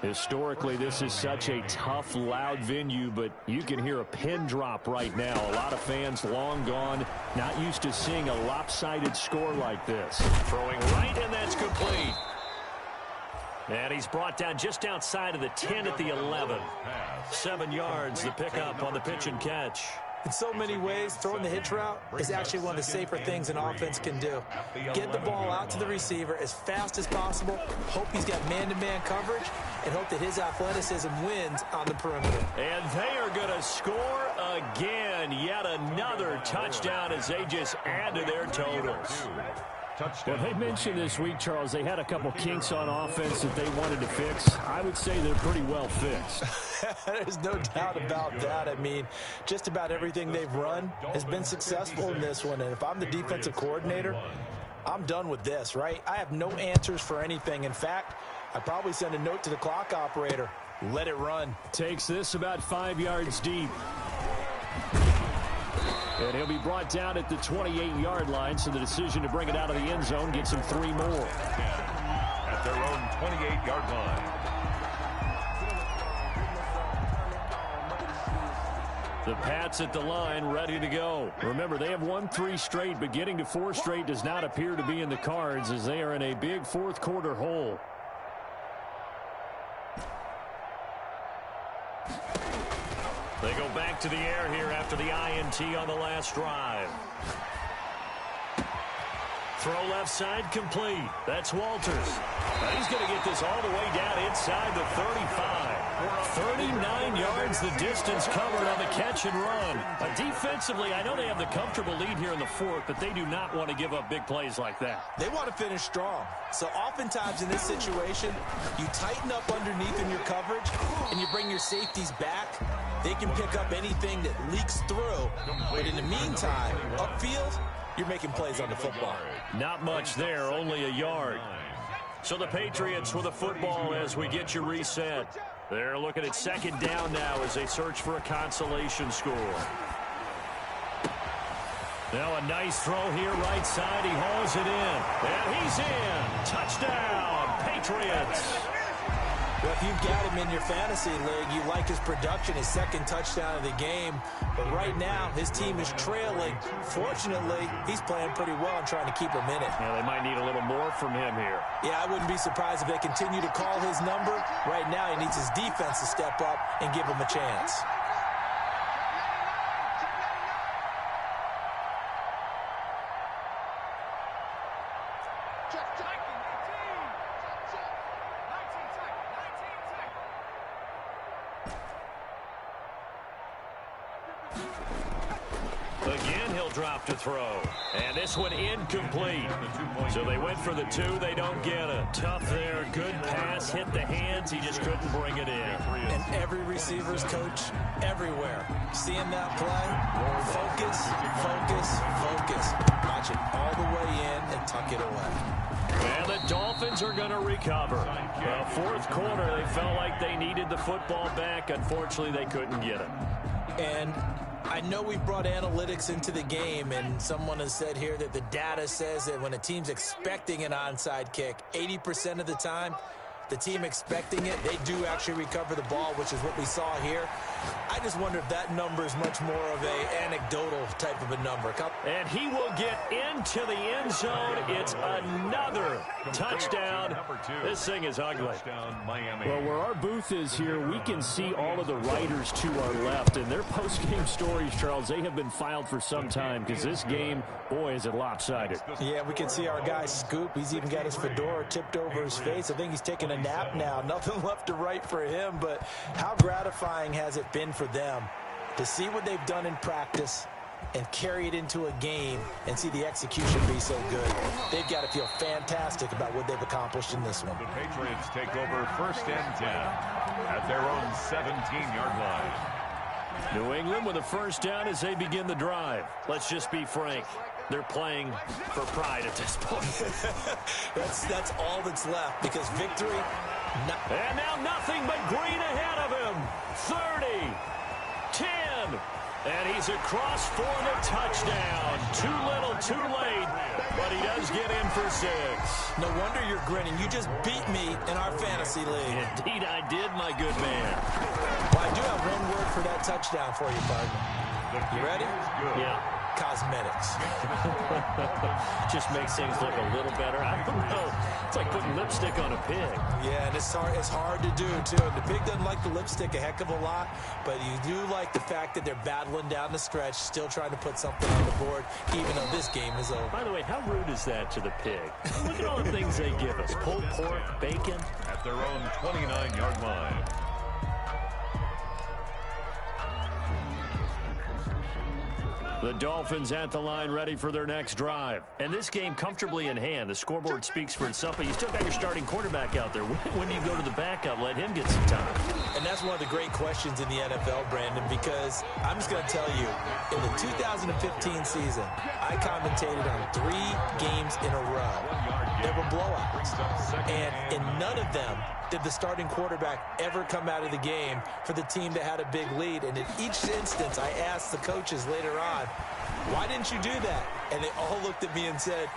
Historically, this is such a tough, loud venue, but you can hear a pin drop right now. A lot of fans long gone, not used to seeing a lopsided score like this. Throwing right, and that's complete. And he's brought down just outside of the 10 at the 11. 7 yards, the pickup on the pitch and catch. In so many ways, throwing the hitch route is actually one of the safer things an offense can do. Get the ball out to the receiver as fast as possible, hope he's got man-to-man coverage, and hope that his athleticism wins on the perimeter. And they are going to score again. Yet another touchdown as they just add to their totals. Touchdown. Well, they mentioned this week, Charles, they had a couple kinks on offense that they wanted to fix. I would say they're pretty well fixed. There's no doubt about that. I mean, just about everything they've run has been successful in this one. And if I'm the defensive coordinator, I'm done with this, right? I have no answers for anything. In fact, I'd probably send a note to the clock operator. Let it run. Takes this about 5 yards deep. And he'll be brought down at the 28-yard line, so the decision to bring it out of the end zone gets him 3 more. At their own 28-yard line. The Pats at the line, ready to go. Remember, they have won 3 straight, but getting to 4 straight does not appear to be in the cards as they are in a big fourth-quarter hole. They go back to the air here after the INT on the last drive. Throw left side complete. That's Walters. Now he's going to get this all the way down inside the 35. 39 yards the distance covered on the catch and run. Defensively, I know they have the comfortable lead here in the fourth, but they do not want to give up big plays like that. They want to finish strong. So oftentimes in this situation, you tighten up underneath in your coverage and you bring your safeties back. They can pick up anything that leaks through. But in the meantime, upfield, you're making plays on the football. Not much there, only a yard. So the Patriots with a football as we get you reset. They're looking at second down now as they search for a consolation score. Now a nice throw here, right side. He hauls it in. And he's in. Touchdown, Patriots. Well, if you've got him in your fantasy league, you like his production, his second touchdown of the game. But right now, his team is trailing. Fortunately, he's playing pretty well and trying to keep him in it. Yeah, they might need a little more from him here. Yeah, I wouldn't be surprised if they continue to call his number. Right now, he needs his defense to step up and give him a chance. Again, he'll drop to throw. And this one incomplete. So they went for the 2. They don't get it. Tough there. Good pass. Hit the hands. He just couldn't bring it in. And every receiver's coach everywhere. Seeing that play, focus, focus, focus. Watch it all the way in and tuck it away. And the Dolphins are going to recover. Fourth quarter, they felt like they needed the football back. Unfortunately, they couldn't get it. And I know we brought analytics into the game, and someone has said here that the data says that when a team's expecting an onside kick, 80% of the time, the team expecting it, they do actually recover the ball, which is what we saw here. I just wonder if that number is much more of a anecdotal type of a number. And he will get into the end zone. It's another touchdown. This thing is ugly. Well, where our booth is here, we can see all of the writers to our left. And their post-game stories, Charles, they have been filed for some time because this game, boy, is it lopsided. Yeah, we can see our guy Scoop. He's even got his fedora tipped over his face. I think he's taking a nap now. Nothing left to write for him, but how gratifying has it been for them to see what they've done in practice and carry it into a game and see the execution be so good. They've got to feel fantastic about what they've accomplished in this one. The Patriots take over first and 10 at their own 17-yard line. New England with a first down as they begin the drive. Let's just be frank. They're playing for pride at this point. That's all that's left because victory. And now nothing but green ahead of him. 30, 10, and he's across for the touchdown. Too little, too late, but he does get in for 6. No wonder you're grinning. You just beat me in our fantasy league. Indeed, I did, my good man. Well, I do have one word for that touchdown for you, partner. You ready? Yeah. Cosmetics. Just makes things look a little better. I don't know. It's like putting lipstick on a pig. Yeah, and it's hard to do, too. And the pig doesn't like the lipstick a heck of a lot, but you do like the fact that they're battling down the stretch, still trying to put something on the board, even though this game is over. By the way, how rude is that to the pig? Look at all the things they give us. Pulled pork, bacon. At their own 29-yard line. The Dolphins at the line ready for their next drive. And this game comfortably in hand. The scoreboard speaks for itself, but you still got your starting quarterback out there. When do you go to the backup? Let him get some time. And that's one of the great questions in the NFL, Brandon, because I'm just going to tell you, in the 2015 season, I commentated on 3 games in a row. They were blowouts. And in none of them did the starting quarterback ever come out of the game for the team that had a big lead. And in each instance, I asked the coaches later on, why didn't you do that? And they all looked at me and said,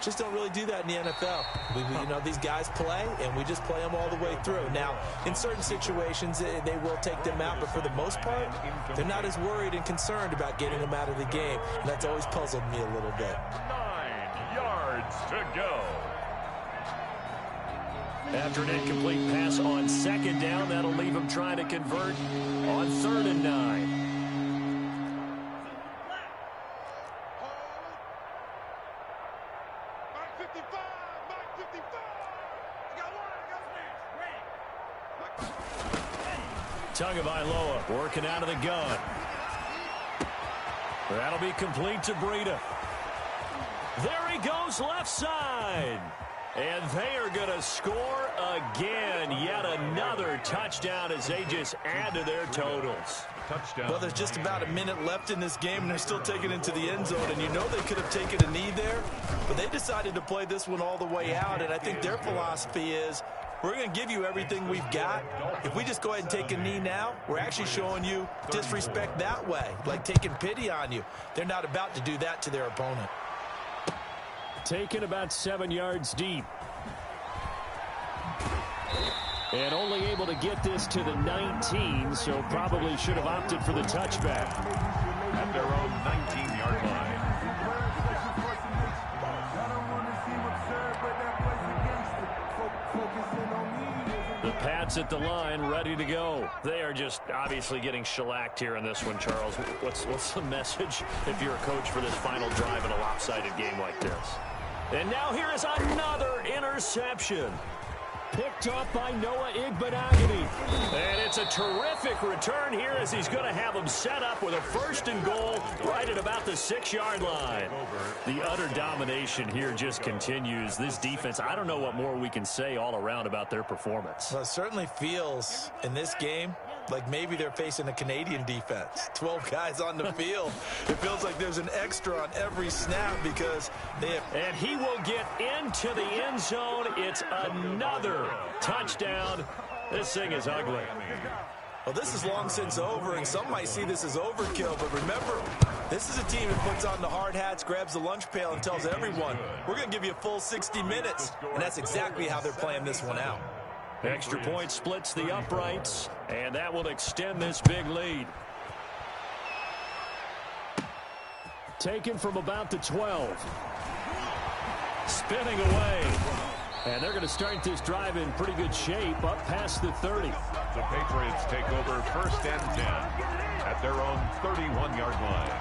just don't really do that in the NFL. You know, these guys play, and we just play them all the way through. Now, in certain situations, they will take them out, but for the most part, they're not as worried and concerned about getting them out of the game. And that's always puzzled me a little bit. 9 yards to go. After an incomplete pass on second down, that'll leave him trying to convert on 3rd and 9. Tagovailoa working out of the gun. That'll be complete to Breida. There he goes left side. And they are going to score again. Yet another touchdown as they just add to their totals. Touchdown. Well, there's just about a minute left in this game, and they're still taking it to the end zone. And you know they could have taken a knee there, but they decided to play this one all the way out. And I think their philosophy is, we're going to give you everything we've got. If we just go ahead and take a knee now, we're actually showing you disrespect that way, like taking pity on you. They're not about to do that to their opponent. Taken about 7 yards deep. And only able to get this to the 19, so probably should have opted for the touchback. At their own 19-yard line. The Pats at the line, ready to go. They are just obviously getting shellacked here in this one, Charles. What's the message if you're a coach for this final drive in a lopsided game like this? And now here is another interception. Picked up by Noah Igbenogany. And it's a terrific return here as he's going to have him set up with a 1st and goal right at about the 6-yard line. The utter domination here just continues. This defense, I don't know what more we can say all around about their performance. Well, it certainly feels in this game like maybe they're facing a Canadian defense. 12 guys on the field. It feels like there's an extra on every snap because they have... And he will get into the end zone. It's another touchdown. This thing is ugly. Well, this is long since over, and some might see this as overkill. But remember, this is a team that puts on the hard hats, grabs the lunch pail, and tells everyone, we're going to give you a full 60 minutes. And that's exactly how they're playing this one out. Extra point splits the uprights, and that will extend this big lead. Taken from about the 12. Spinning away. And they're going to start this drive in pretty good shape up past the 30. The Patriots take over 1st and 10 at their own 31-yard line.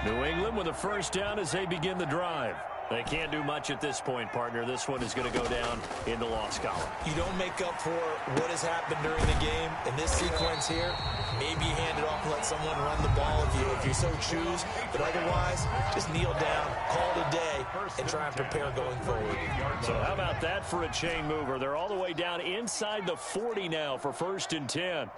New England with a 1st down as they begin the drive. They can't do much at this point, partner. This one is going to go down in the loss column. You don't make up for what has happened during the game. In this sequence here, maybe you hand it off and let someone run the ball if you so choose. But otherwise, just kneel down, call it a day, and try and prepare going forward. So how about that for a chain mover? They're all the way down inside the 40 now for 1st and 10.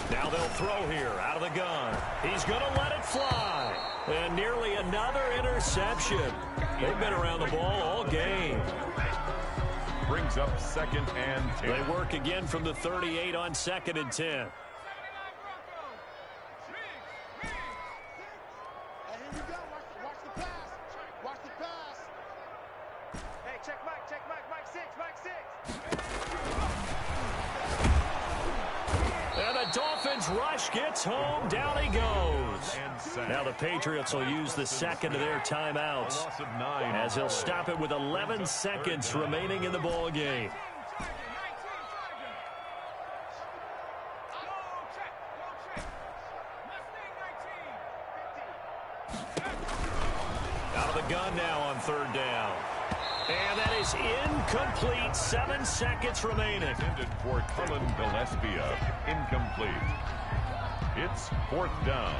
Now they'll throw here out of the gun. He's going to let it fly. And nearly another interception. They've been around the ball all game. Brings up 2nd and 10. They work again from the 38 on 2nd and 10. Hey, here we go. Watch the pass. Watch the pass. Hey, check Mike, Mike 6, Mike 6. And the Dolphins rush gets home. Down he goes. Now the Patriots will use the 2nd of their timeouts as they'll stop it with 11 seconds remaining in the ball game. Out of the gun now on 3rd down. And that is incomplete. 7 seconds remaining. Intended for Cullen Gillespie. Incomplete. It's 4th down.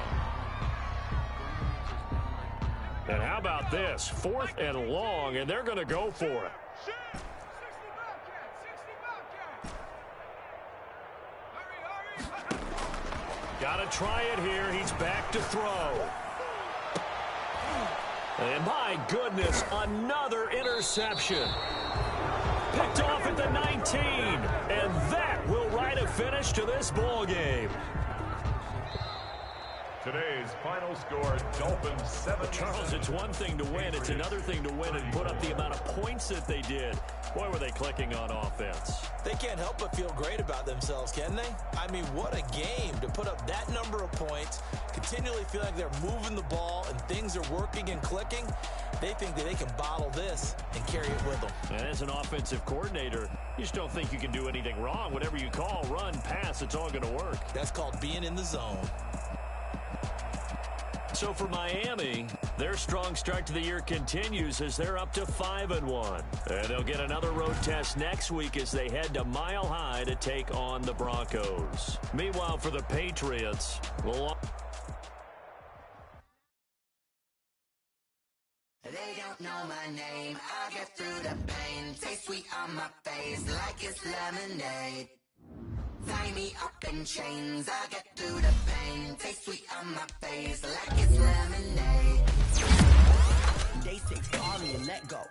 And how about this? 4th and long, and they're going to go for it. Got to try it here. He's back to throw. And my goodness, another interception. Picked off at the 19. And that will write a finish to this ball game. Today's final score, Dolphins 7. Charles, it's one thing to win. It's another thing to win and put up the amount of points that they did. Boy, were they clicking on offense. They can't help but feel great about themselves, can they? I mean, what a game to put up that number of points, continually feel like they're moving the ball and things are working and clicking. They think that they can bottle this and carry it with them. And as an offensive coordinator, you just don't think you can do anything wrong. Whatever you call, run, pass, it's all going to work. That's called being in the zone. So for Miami, their strong start to the year continues as they're up to 5-1. And they'll get another road test next week as they head to Mile High to take on the Broncos. Meanwhile, for the Patriots, They don't know my name. I get through the pain. Taste sweet on my face like it's lemonade. Tie me up in chains, I get through the pain. Taste sweet on my face like it's lemonade. Day 6, call me and let go.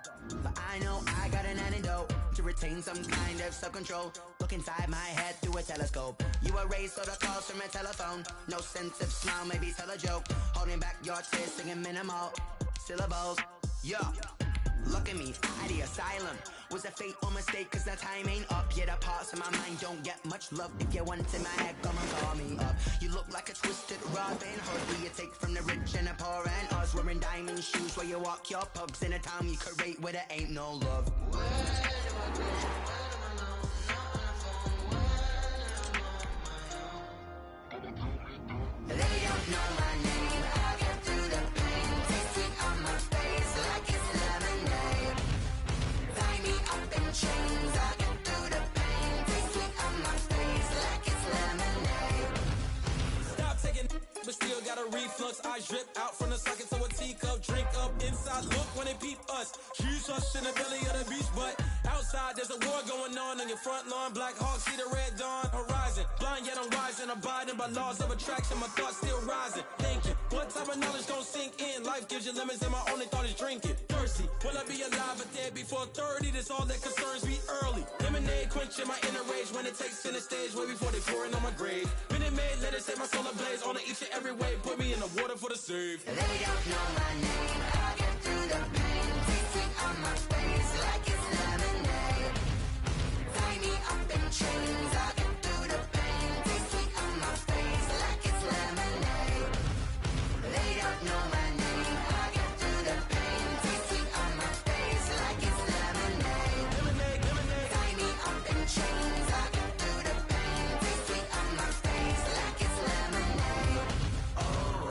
But I know I got an antidote to retain some kind of self-control. Look inside my head through a telescope. You erase all the calls from a telephone. No sense of smile, maybe tell a joke. Holding back your tears, singing minimal syllables. Yeah. Look at me, at the asylum. Was a fate or mistake, cause the time ain't up. Yet the parts of my mind don't get much love. If you want in my head, come and call me up. You look like a twisted Robin Hood. Where you take from the rich and the poor and us. Wearing diamond shoes where you walk your pugs. In a town you create where there ain't no love. They don't know my name. I get through the pain. Taste sweet on my face like it's lemonade. Tie me up in chains. I get through the pain. Taste sweet on my face like it's lemonade. Stop taking, but still got a reflux. I drip out from the socket to a teacup. Drink up inside. Look when they peep us. Choose us in the belly of the beach, but outside there's a war going on your front lawn. Black Hawk see the red dawn horizon. Blind yet I'm rising, abiding by laws of attraction. My thoughts still rising. Thinking, what type of knowledge gon' sink in? Life gives you lemons and my only thought is drinking. Thirsty, will I be alive or dead before 30? That's all that concerns me early. Lemonade quenching my inner rage when it takes center stage way before they pour it on my grave. Minute Maid, let it set my soul ablaze on each and every way. Put me in the water for the save. They don't know my name. I get through the pain. Taste sweet on my face like it's lemonade. Tie me up in chains. I get through the pain. Taste sweet on my face like it's lemonade. They don't know my name. I get through the pain. Taste sweet on my face like it's lemonade. Tie me up in chains. I get through the pain. Taste sweet on my face like it's lemonade. Oh.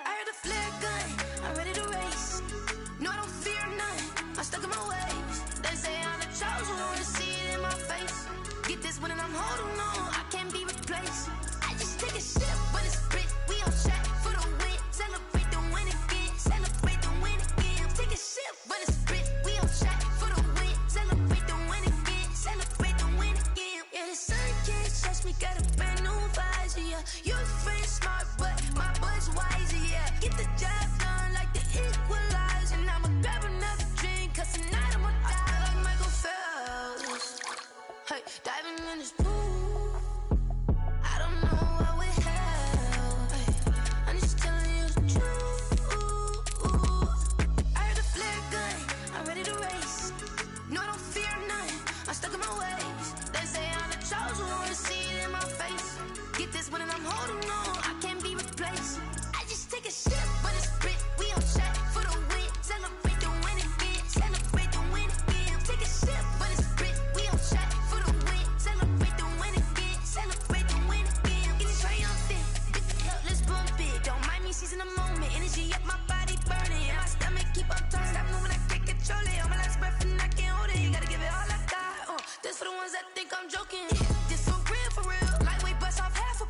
I heard the flare gun, I'm ready to race. No, I don't fear none, I'm stuck in my ways. They say I'm the chosen one, to see it in my face. Get this one and I'm holding on, I can't be replaced. I just take a sip when it's split, we on track for the win. Celebrate the win again, celebrate the win again. Take a sip when it's split, we on track for the win. Celebrate the win again, celebrate the win again. Yeah, the sun can't touch me, got a brand new visor, yeah. Your friend smart, but my boy's wiser, yeah. Get the job done like the equalizer. And I'ma grab another drink, cause tonight I'ma die like Michael Phelps. Hey, diving in this pool, I don't know what we have. Get this one and I'm holding on. I can't be replaced. I just take a sip, but it's spit. We on track for the win. Celebrate the win again. Celebrate the win again. Take a sip, but it's spit. We on track for the win. Celebrate the win again. Celebrate the win again. It's triumphant. Let's bump it. Don't mind me seizing the moment. Energy up my body burning. And my stomach keep on turning. Stop moving, I can't control it. On my last breath and I can't hold it. You gotta give it all I got. This for the ones that think I'm joking. This for real, for real. Lightweight bust off half a.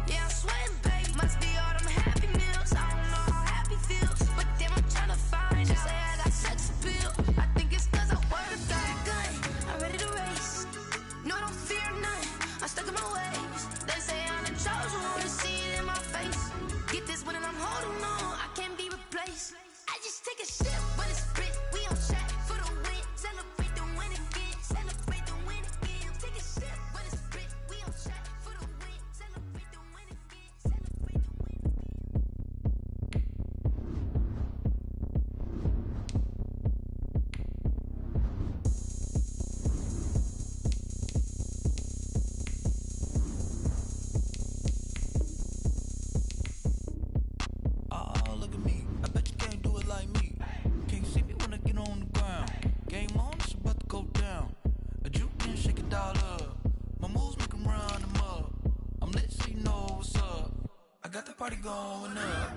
Yeah, I'm sweating, babe. Must be all them happy meals. I don't know how happy feels, but damn, I'm trying to find out. Say I got sex appeal. I think it's cause I work got a gun. I'm ready to race. No, I don't fear none. I'm stuck in my ways. They say I'm the chosen one. To see it in my face. Get this one and I'm holding on. I can't be replaced. I just take a sip, but it's spit. We on track for the win. Celebrate the win again. Celebrate the win again. Take a sip, but it's spit. We on track for the win. Celebrate the win again. Celebrate the win again. Oh, look at me. I bet you can't do it like me. Can't see me when I get on the ground. Game on, it's about to go down. A juke and shake it all up. My moves make 'em run them up. I'm lit so you know what's up. I got the party going up.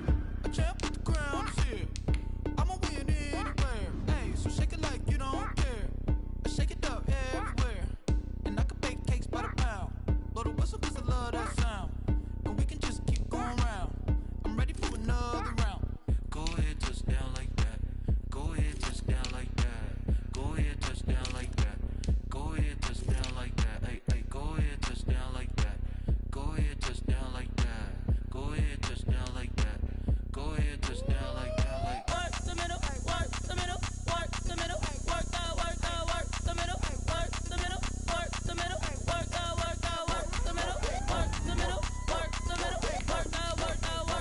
A champ with the crown is here. I'ma win anywhere. Hey, so shake it like you don't care. I shake it up everywhere. And I can bake cakes by the pound. Blow the whistle 'cause I love that sound. And we can just keep going round. I'm ready for another round. Go ahead, touch down like that. Go ahead, touch down like that. Go ahead, touch down like that. Go ahead, touch down like that. Hey, hey, go ahead, touch down like that. Go ahead, touch down like that. Go ahead, touch down like that. Go ahead, touch down like that. Like Work the middle, work the middle, work the middle, work the middle, work the middle, work the middle, work the middle, work the middle, work the middle, work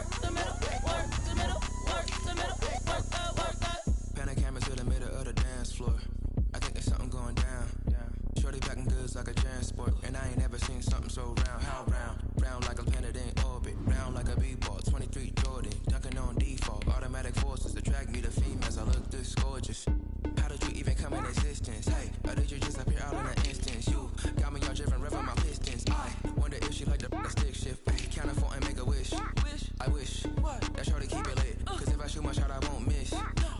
the middle, work the middle, work the middle, work the. Pan a camera to the middle of the dance floor. I think there's something going down. Shorty packing goods like a transport. And I ain't never seen something so round. How round? Round like a planet in orbit. Round like a b-ball. 23 Jordan. Dunking on default. Automatic forces attract me to females. I look this gorgeous. How did you even come in existence? Hey, or did you just appear out in an instance? You got me all driven, revving my pistons. I wonder if she like the stick shift. Count it for and make a wish. I wish that shorty keep it lit. Cause if I shoot my shot, I won't miss.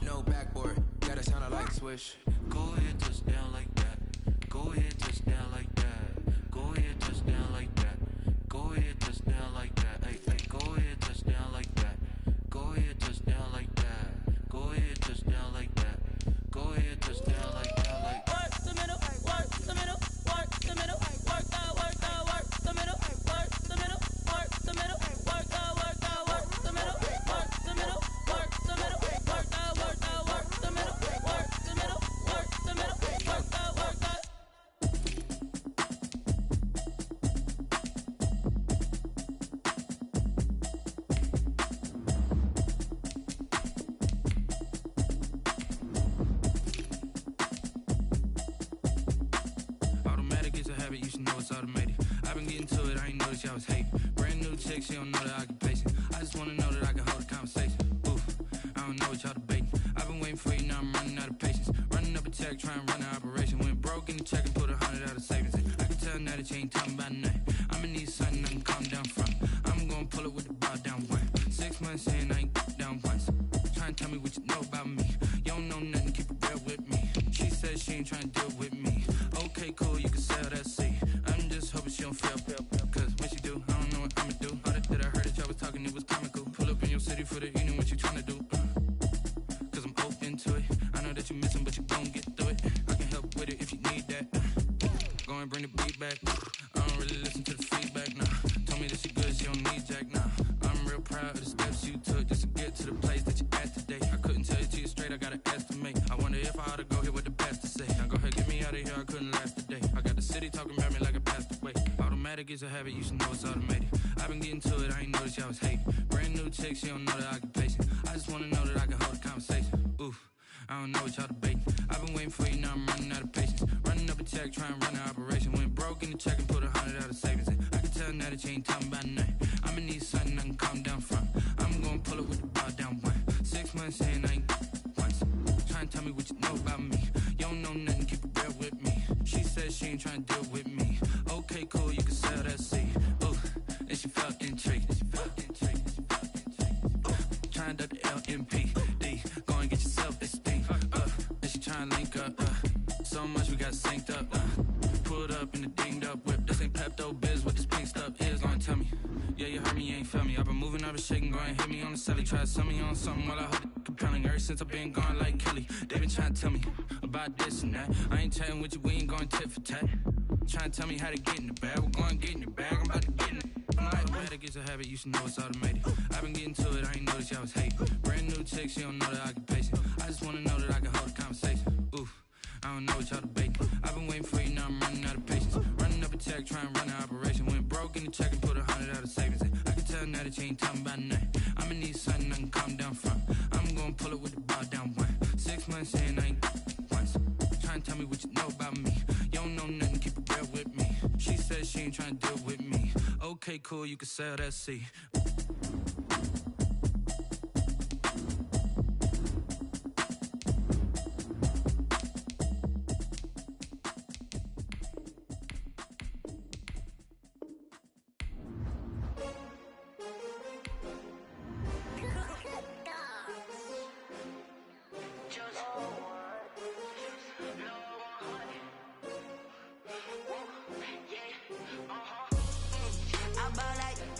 No backboard, gotta sound like swish. go ahead, touch down like that. Go ahead, touch down like that. Go ahead, touch down like that. Go ahead, touch down like that. Hey, hey, go ahead, touch down like that. Go ahead, touch down like that. Go ahead, touch down like that. Go ahead, touch down like that. Like Work the middle, work the middle, work the middle, work the middle, work the middle, work the middle, work the middle, work the middle, work the middle, work the middle, work the middle, work the middle, work the middle, work the middle, work the. automatic is a habit, you should know it's automated. I've been getting to it, I ain't noticed y'all was hating. Brand new chick, she don't know the occupation. I just wanna know that I can hold a conversation. Oof, I don't know what y'all debating. I've been waiting for you, now I'm running out of patience. Running up a check, trying to run an operation. Went broke in the check and put 100 out of savings in. I can tell now that you ain't talking about nothing. I'ma need something I can calm down from. I'm gonna pull it with the bar down one. 6 months in, I ain't down once. Trying to tell me what you know about me. You don't know nothing, keep it real with me. She said she ain't trying to deal with me. Okay, cool, you can sell that seat. I'm just hoping she don't fail. Cause when she do, I don't know what I'ma do. All that I heard that y'all was talking, it was comical. Pull up in your city for the evening, what you tryna do? Cause I'm open to it. I know that you missing, but you gon' get through it. I can help with it if you need that. Go and bring the beat back. I don't really listen to the feedback, nah. Told me that she good, she don't need jack, nah. I'm real proud of the steps you took just to get to the place that you're at today. I couldn't tell you to you straight, I gotta estimate. I wonder if I ought to go here with the best to say. Now go ahead, get me out of here, I couldn't last today. I got the city talking about me like I passed away. Automatic is a habit, you should know it's automated. I've been getting to it, I ain't noticed y'all was hating. Brand new chick, she don't know the occupation. I just wanna know that I can hold a conversation. Oof, I don't know what y'all debating. I've been waiting for you, now I'm running out of patience. Running up a check, trying to run an operation. Went broke in the check and put 100 out of savings in. I can tell now that that you ain't talking about nothing. I'ma need something I can calm down from. I'm gonna pull it with the ball down one. 6 months in, I ain't once. Trying to tell me what you know about me. You don't know nothing, keep it real with me. She said she ain't trying to deal with me. Okay, cool, you can sell that seed. Ooh, and she felt intrigued. Trying to the LMPD. Go and get your self-esteem. And she trying to link up. So much we got synced up. Pulled up in the dinged up whip. This ain't Pepto-Biz, what this pink stuff is. Gonna tell me. Yeah, you heard me, you ain't felt me. I've been moving, I've been shaking, go and hit me on the celly. Try to sell me on something while I hold it compelling. Ever since I've been gone like Kelly, they been trying to tell me about this and that. I ain't chatting with you, we ain't going tit for tat. Trying to tell me how to get in the bag. We're going to get in the bag, I'm about to get in it. I'm like, well, that gets a habit, you should know it's automated. I've been getting to it, I ain't noticed y'all was hating. Brand new chick, she don't know that I can pace it. I just wanna know that I can hold a conversation. Oof, I don't know what y'all debating. I've been waiting for you, now I'm running out of patience. Running up a check, trying to run an operation. Went broke in the check and put 100 out of savings in. I can tell now that you ain't talking about nothing. I'ma need something I can calm down from. I'm gonna pull it with the ball down one. 6 months in, I ain't once. Trying to tell me what you know about me. You don't know nothing, keep it real with me. She said she ain't trying to deal with me. Okay, cool, you can sell that seed.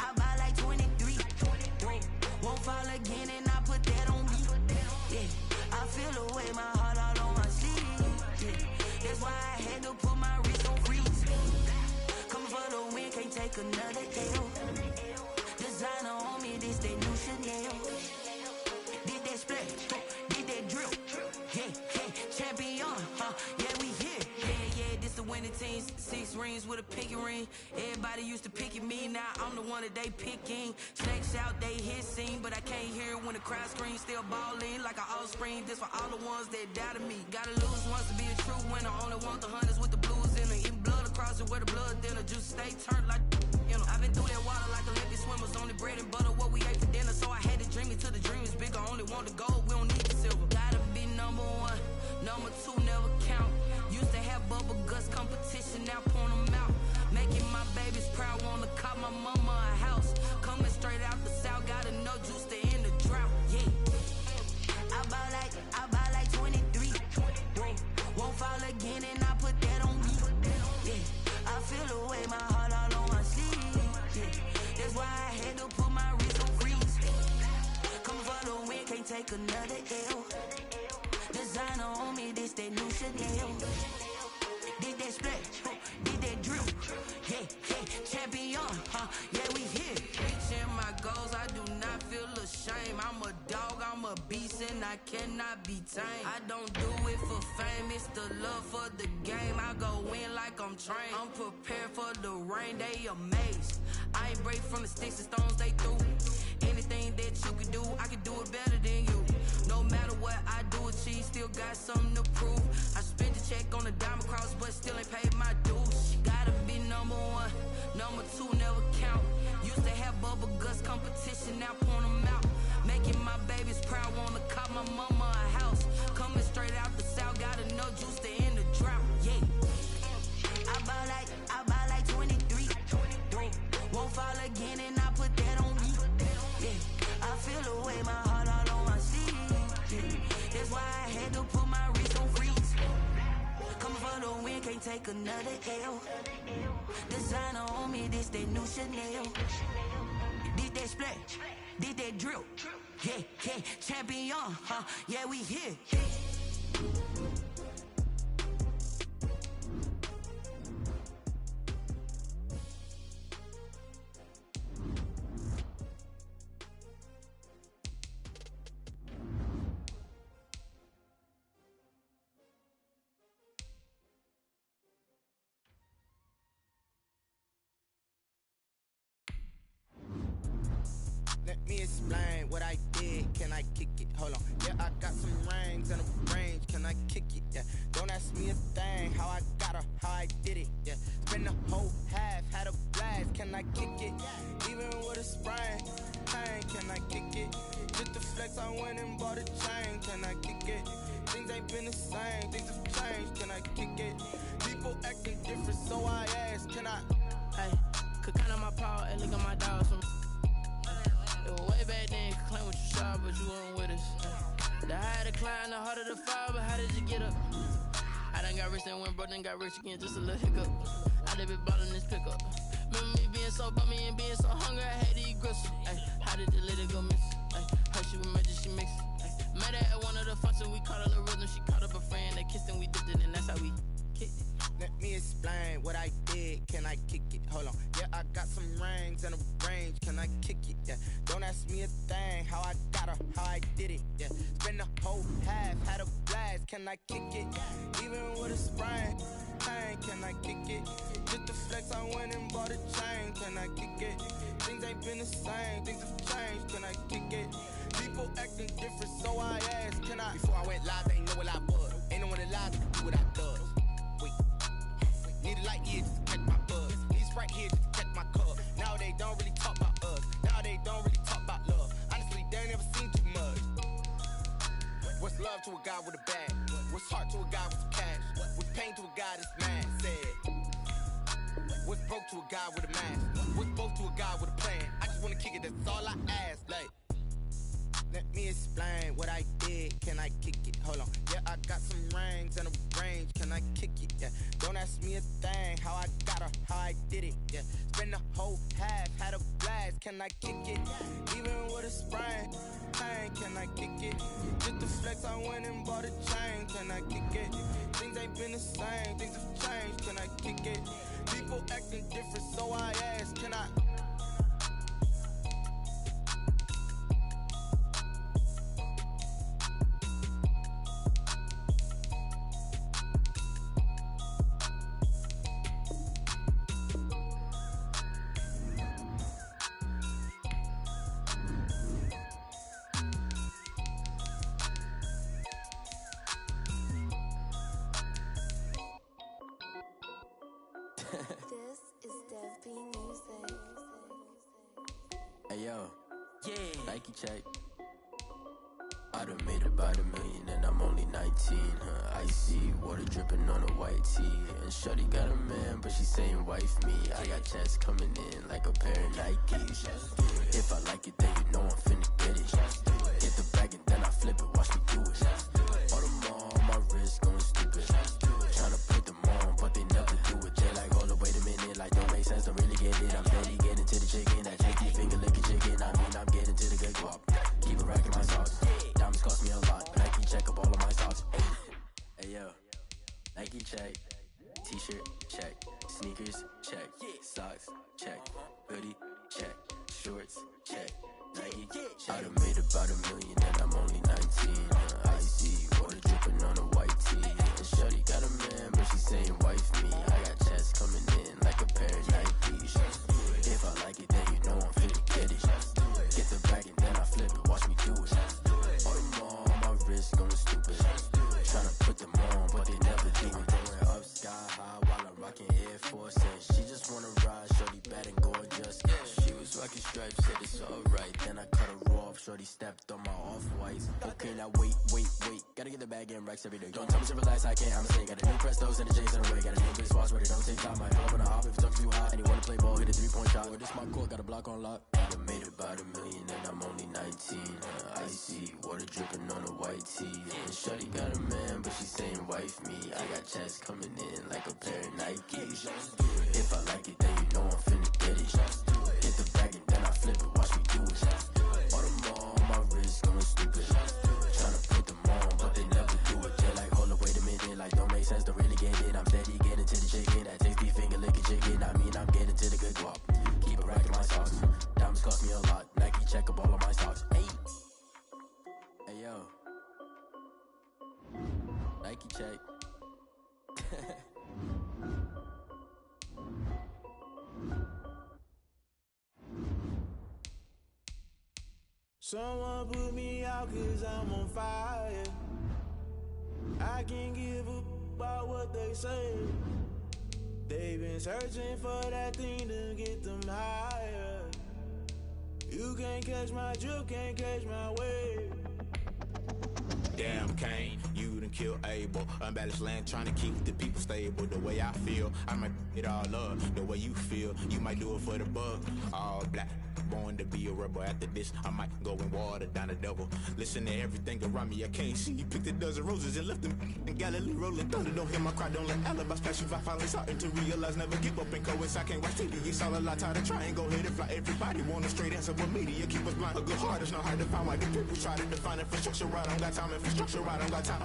I buy like 23. Won't fall again and I put that on me. Yeah, I feel the way, my heart all on my sleeve. Yeah, that's why I had to put my wrist on freeze. Coming for the win, can't take another L. Designer on me, this that new Chanel. Did that splash, did that drill. Yeah, champion, yeah, we here. Yeah, this the winning team. 6 rings with a pinky ring. Everybody used to pick at me, now I'm the one that they picking. Snakes out, they hit scene, but I can't hear it when the crowd screams. Still balling like an offspring. This for all the ones that doubted me. Gotta lose once to be a true winner. Only want the hunters with the blues in it. Eating blood across it where the blood dinner. Juice stay turned like, you know. I've been through that water like Olympic swimmers. Only bread and butter what we ate for dinner. So I had to dream it till the dream is bigger. Only want the gold, we don't need the silver. Gotta be number one, number two never count. Used to have bubble guts competition, now point them out. Making my babies proud, wanna cop my mama a house. Coming straight out the south, gotta know juice to end the drought. Yeah, I buy like 23. Won't fall again and I put that on me. Yeah, I feel the way, my heart all on my sleeve. Yeah, that's why I had to put my wrist on freeze. Coming for the win, can't take another L. Designer on me, this that new Chanel. Did that splash, did that drill. Yeah, champion, yeah, we here. Reaching my goals, I do not feel ashamed. I'm a dog, I'm a beast, and I cannot be tamed. I don't do it for fame, it's the love for the game. I go in like I'm trained. I'm prepared for the rain, they amazed. I ain't break from the sticks and stones they threw. Anything that you can do, I can do it better than you. No matter what I do, achieve, still got something to prove. I spent the check on the diamond cross, but still ain't paid my dues. Gotta be number one, number two never count. Used to have bubble guts competition, now point them out. Making my babies proud, wanna cop my mama a house. Coming straight out the south, gotta know juice to end the drought. Yeah, I buy like 23. Won't fall again and I put that on me. Yeah, I feel the way, my heart all on my sleeve. Yeah, that's why I had to put my wrist on freeze. Coming for the win, can't take another L. Designer on me, this that new Chanel. Did that splash, did that drill. Yeah, champion, yeah, we here. Let me explain what I did. Can I kick it? Hold on. Yeah, I got some rings and a range. Can I kick it? Yeah. Don't ask me a thing. How I got her, how I did it. Yeah. Spend the whole half, had a blast. blast, can I kick it? Even with a sprain, pain, can I kick it? Just the flex, I went and bought a chain, can I kick it? Things ain't been the same, things have changed, can I kick it? People acting different, so I ask, can I? Hey, could count on my power and look at my dogs from. It was way back then, could claim what you saw, but you weren't with us. The higher the climb, the harder the fall, but how did you get up? I done got rich and went broke, then got rich again, just a little hiccup. I done been ballin' this pickup. Remember me being so bummy and being so hungry, I had to eat gristle. Ay, how did the lady go miss? Ay, her she was magic, she mixed. Met her at one of the functions, we caught a little rhythm. She caught up a friend, they kissed and we dipped it, and that's how we kicked it. Let me explain what I did, can I kick it? Hold on, yeah, I got some rings and a range, can I kick it? Yeah, don't ask me a thing, how I got her, how I did it. Yeah, spend the whole half, had a blast, can I kick it? Even with a sprain, pain, can I kick it? Just the flex, I went and bought a chain, can I kick it? Things ain't been the same, things have changed, can I kick it? People acting different, so I ask, can I? Before I went live, they ain't know what I was. Ain't no one alive to do what I does. Wait, need a light here just to catch my buzz. Need Sprite here just to catch my cup. Now they don't really talk about us. Now they don't really talk about love. Honestly, they ain't never seen too much. What's love to a guy with a bag? What's heart to a guy with some cash? What's pain to a guy that's mad? Said. What's broke to a guy with a mask? What's both to a guy with a plan? I just wanna kick it, that's all I ask. Like, let me explain what I did, can I kick it? Hold on, yeah, I got some rings and a range, can I kick it? Yeah, don't ask me a thing, how I got her, how I did it. Yeah, spend the whole half, had a blast, can I kick it? Even with a sprain, pain, can I kick it? Just the flex, I went and bought a chain, can I kick it? Things ain't been the same, things have changed, can I kick it? People acting different, so I ask, can I? This is Dev B Music. Hey yo, yeah. Nike check. I done made about $1 million and I'm only 19. Icy water dripping on a white tee. And shorty got a man, but she saying wife me. I got checks coming in like a pair of Nikes. If I like it, then you know I'm finna get it. Get the bag and then I flip it, watch me do it. All them on my wrist going stupid. Tryna put them on, but they never do it. They like, hold up, wait a minute, like don't make sense, don't really get it. I'm steady getting to the chicken, that chicken finger licking chicken. I mean, I'm getting to the good guap. Keep it racking my sauce. Diamonds cost me a lot, but Nike check up all of my socks. Hey yo, Nike check. T-shirt check. Sneakers check. Socks check. Hoodie check. Shorts check. Nike I done made about $1 million and I'm only 19. Icy water dripping on a white tee. And shorty got a man, but she saying wife me. I got checks coming in like a pair of Nikes. If I like it, then you know I'm finna get it. Get the bag and then I flip it, watch me do it. All them on my wrist going stupid. Tryna put them on, but they never do it. Going up sky high while I'm rocking Air Force. And she just wanna ride, shorty bad and gorgeous. She was rocking stripes, said it's alright. Then I cut her off, shorty stepped on my off-whites. Okay, now wait. Gotta get the bag and racks every day. Don't tell me to relax, I can't, I'ma say. Got a new Prestos and the J's in the way. Got a new bitch watch, but it don't take time. I pull up on the hop if it talks too hot. And you wanna play ball, hit a 3-point shot. Or this my court, got a block on lock. I done made about $1 million and I'm only 19. Icy water dripping on a white tee. And shorty got a man, but she saying wife me. I got checks coming in like a pair of Nikes. If I like it, then you know I'm finna get it. Get the bag and then I flip it, watch me do it. All them on my wrist going stupid. Tryna put them on, but they never do it. They like, hold up, wait a minute, like don't make sense, don't really get it. I'm steady getting to the chicken, that tasty finger licking chicken. I mean, I'm getting to the good guap. Keep it racking my socks. Diamonds cost me a lot. Nike check up all of my socks. Hey yo, Nike check. Someone put me out 'cause I'm on fire. I can't give a about what they say. They've been searching for that thing to get the higher. You can't catch my drift, can't catch my wave. Damn, Kane, you done killed Abel. Unbalanced land, trying to keep the people stable. The way I feel, I might it all up. The way you feel, you might do it for the bug. All black, born to be a rebel. After this, I might go and water down the devil. Listen to everything around me, I can't see. Picked a dozen roses and left them in Galilee rolling thunder. Don't hear my cry, don't let alibis pass you. I finally starting to realize, never give up and coincide. I can't watch TV, it's all a lot. Tired of trying, go ahead and fly. Everybody want a straight answer, but media keep us blind. A good heart is not hard to find. Why the people try to define infrastructure right? I don't got time, infrastructure right, I don't got time.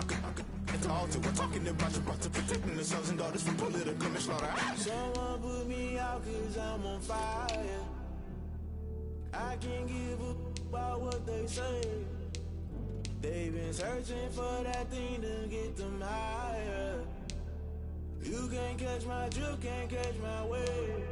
It's all to we're talking about to protecting the sons and daughters from political manslaughter. Someone put me out cause I'm on fire. I can't give up about what they say. They've been searching for that thing to get them higher. You can't catch my drift, can't catch my wave.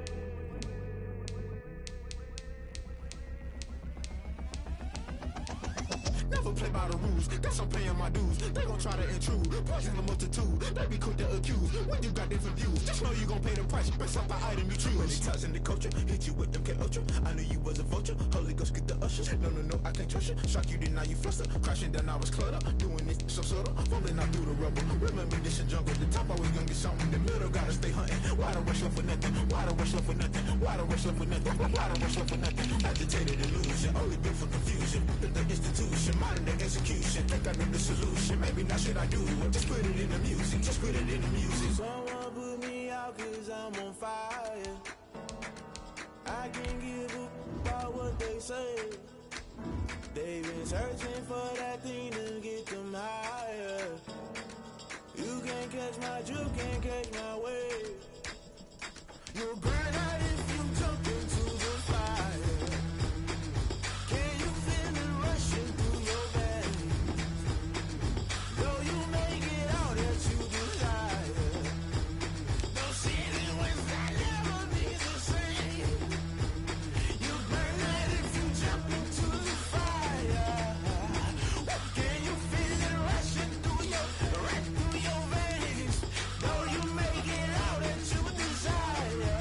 Never play by the rules, guess I'm paying my dues. They gon' try to intrude, poison the multitude. They be quick to accuse, when you got different views. Just know you gon' pay the price, based off the item you choose. When it ties in the culture, hit you with MK Ultra. I knew you was a vulture, Holy Ghost get the ushers. No, I can't trust you. Shock you, then now you fluster. Crashing down, I was cluttered. Doing this so subtle, falling out through the rubble. Remember this a jungle, the top always gonna get something. The middle gotta stay hunting. Why the rush left for nothing? Why the rush left for nothing? Why the rush left for nothing? Why the rush left for nothing? Agitated illusion, only built for confusion. The institution, modern day execution. Think I know the solution. Maybe not should I do it? Just put it in the music. Just put it in the music. Someone put me out cause I'm on fire. I can't give up about what they say. They've been searching for that thing to get them higher. You can't catch my drift, can't catch my wave. You'll burn out if you jump into the fire. Can you feel it rushing through your veins? Though you make it out that you desire. Those feelings will never be the same. You burn out if you jump into the fire. Can you feel it rushing through your veins? Though you make it out that you desire.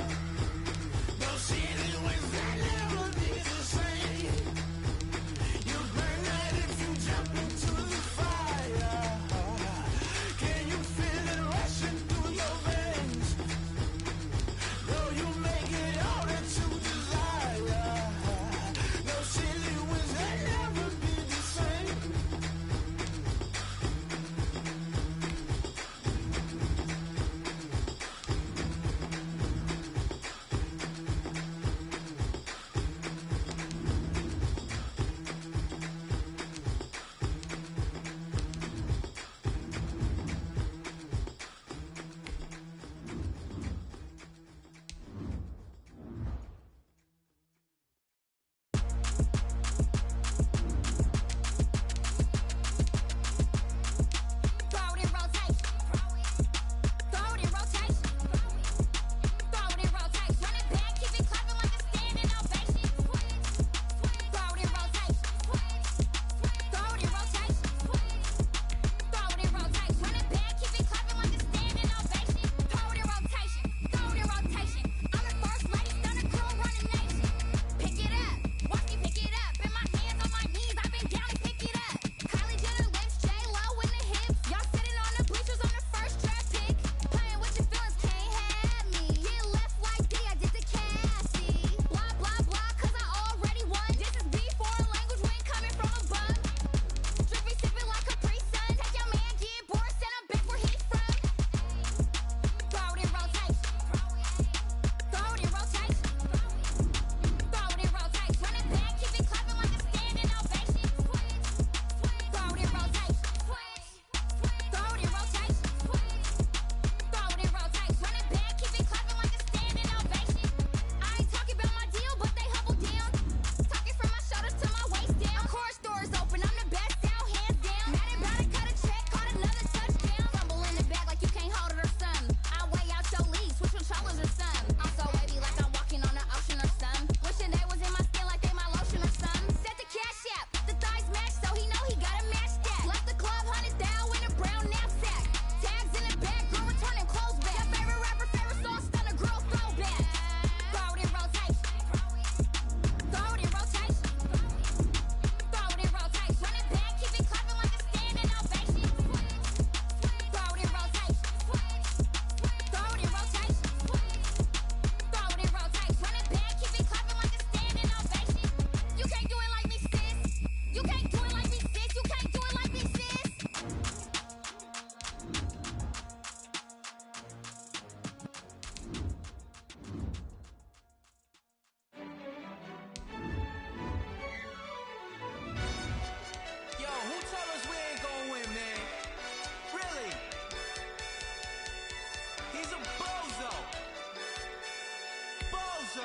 zone.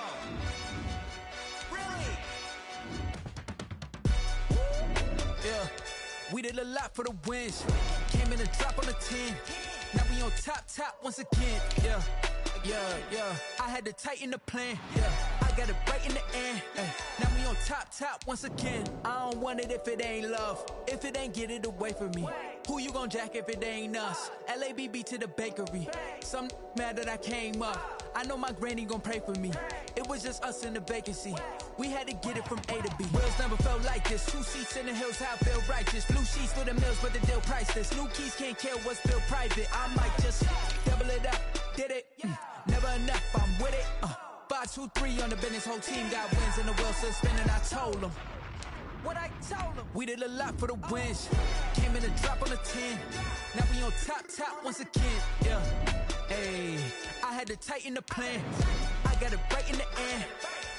Really? Yeah, we did a lot for the wins. Came in a drop on the 10. Now we on top once again. Yeah. I had to tighten the plan. Yeah, I got it right in the end. Now we on top once again. I don't want it if it ain't love. If it ain't, get it away from me. Who you gon' jack if it ain't us? LABB to the bakery. Some mad that I came up. I know my granny gon' pray for me. It was just us in the vacancy. We had to get it from A to B. Wheels never felt like this. 2 seats in the hills, how I feel righteous. Blue sheets for the mills, but the deal priceless. New keys can't kill what's still private. I might just double it up. Did it? Never enough, I'm with it. 5, 2, 3 on the business. Whole team got wins and the wheels still spinning. I told them what I told them. We did a lot for the wins. Came in a drop on the 10. Now we on top once again. Yeah. Hey, I had to tighten the plan. I got it right in the end.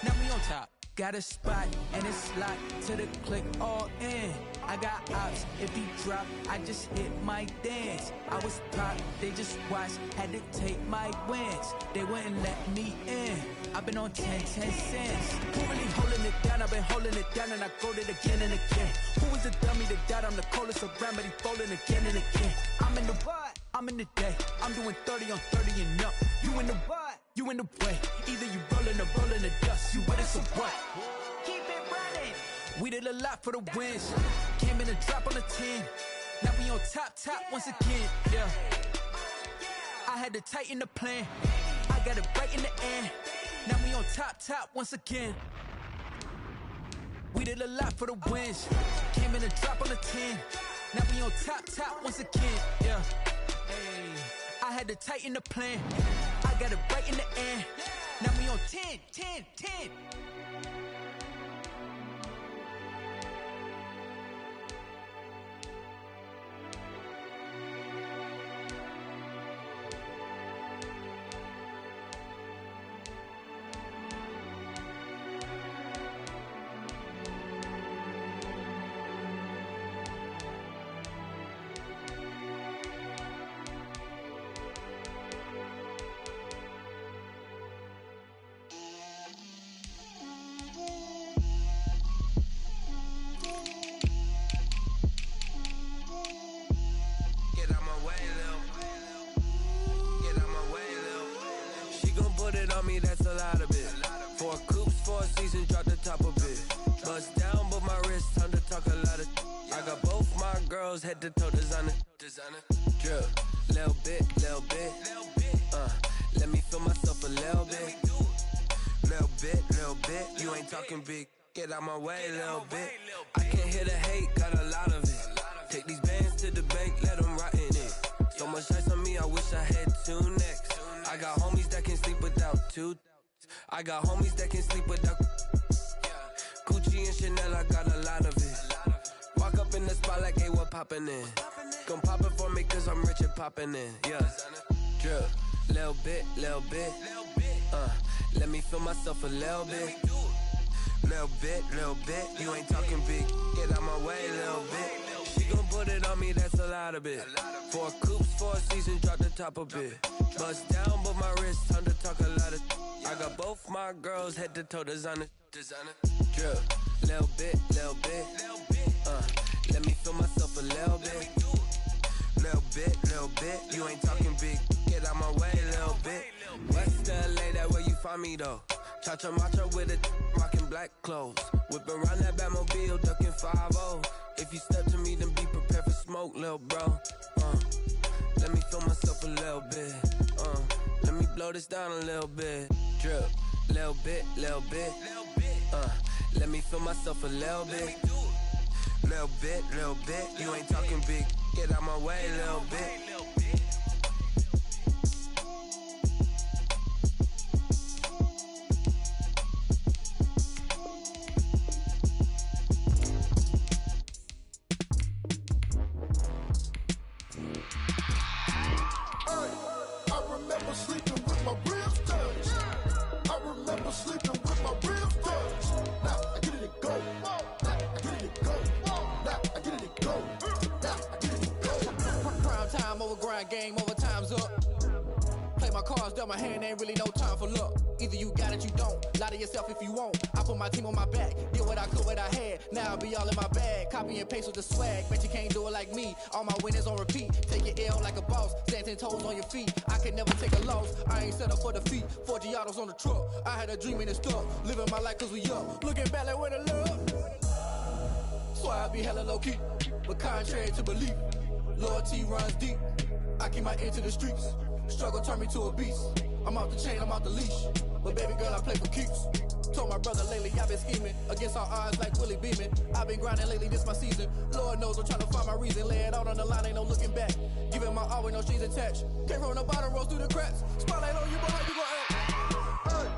Now we on top. Got a spot and it's locked to the click all in. I got ops, if he drop, I just hit my dance. I was top, they just watched, had to take my wins. They wouldn't let me in. I've been on 10 cents. Who really holding it down? I've been holding it down and I go it again and again. Who was the dummy that died? I'm the coldest around, but he folding again and again. I'm in the what? I'm in the day. I'm doing 30 on 30 and up. You in the what? You in the way. Either you rolling or rolling the dust. You with us or what? Keep it running. We did a lot for the wins. Came in a drop on the 10. Now we on top once again. Yeah. I had to tighten the plan. I got it right in the end. Now we on top once again. We did a lot for the wins. Came in a drop on the 10. Now we on top once again. Yeah. Hey, I had to tighten the plan. I got it right in the end. Now we on 10. That's a lot of it. 4 coops, 4 seasons, drop the top of it. Bust down, but my wrist, time to talk a lot of. I got both my girls head to toe designer. Drip, little bit. Let me feel myself a little bit. Little bit. You ain't talking big. Get out my way, little bit. I can't hear the hate, got a lot of it. Take these bands to the bank, let them rot in it. So much ice on me, I wish I had 2 necks. I got homies that can sleep without 2. I got homies that can sleep without Gucci and Chanel, I got a lot of it. Walk up in the spot like, hey, what poppin' in? Gon' pop it for me cause I'm rich and poppin' in. Yeah, drip, little bit. Let me feel myself a little bit. Little bit. You ain't talking big. Get out my way, little bit. She gon' put it on me, that's a lot of it. 4 coops, 4 seasons, drop the top a bit. Bust down, but my wrist, time to talk a lot of. I got both my girls head to toe designer. Drip, little bit. Let me feel myself a little bit. Little bit. You ain't talking big. Get out my way, little bit. West LA, that where you find me though. Cha-cha matcha with a rockin' black clothes. Whip around that Batmobile, ducking 5-0. If you step to me, then be prepared for smoke, little bro. Let me feel myself a little bit. Let me blow this down a little bit. Drip, little bit. Let me feel myself a little bit. Little bit. You ain't talking big. Get out my way, little bit. Game over, time's up. Play my cards, dealt my hand, ain't really no time for luck. Either you got it, you don't. Lie to yourself if you won't. I put my team on my back. Did what I could, what I had. Now I'll be all in my bag. Copy and paste with the swag. Bet you can't do it like me. All my winners on repeat. Take your L like a boss. Stand 10 toes on your feet. I can never take a loss. I ain't set up for defeat. 4 Giottos on the truck. I had a dream and it's stuck. Living my life cause we up. Looking back like where the love. So I be hella low key. But contrary to belief, loyalty runs deep. I keep my ear to the streets. Struggle turned me to a beast. I'm off the chain, I'm off the leash. But baby girl, I play for keeps. Told my brother lately, I've been scheming. Against all odds like Willie Beeman. I've been grinding lately, this my season. Lord knows I'm trying to find my reason. Lay it out on the line, ain't no looking back. Giving my all with no strings attached. Came from the bottom, rose through the cracks. Spotlight on you, but how you gon' act? Hey,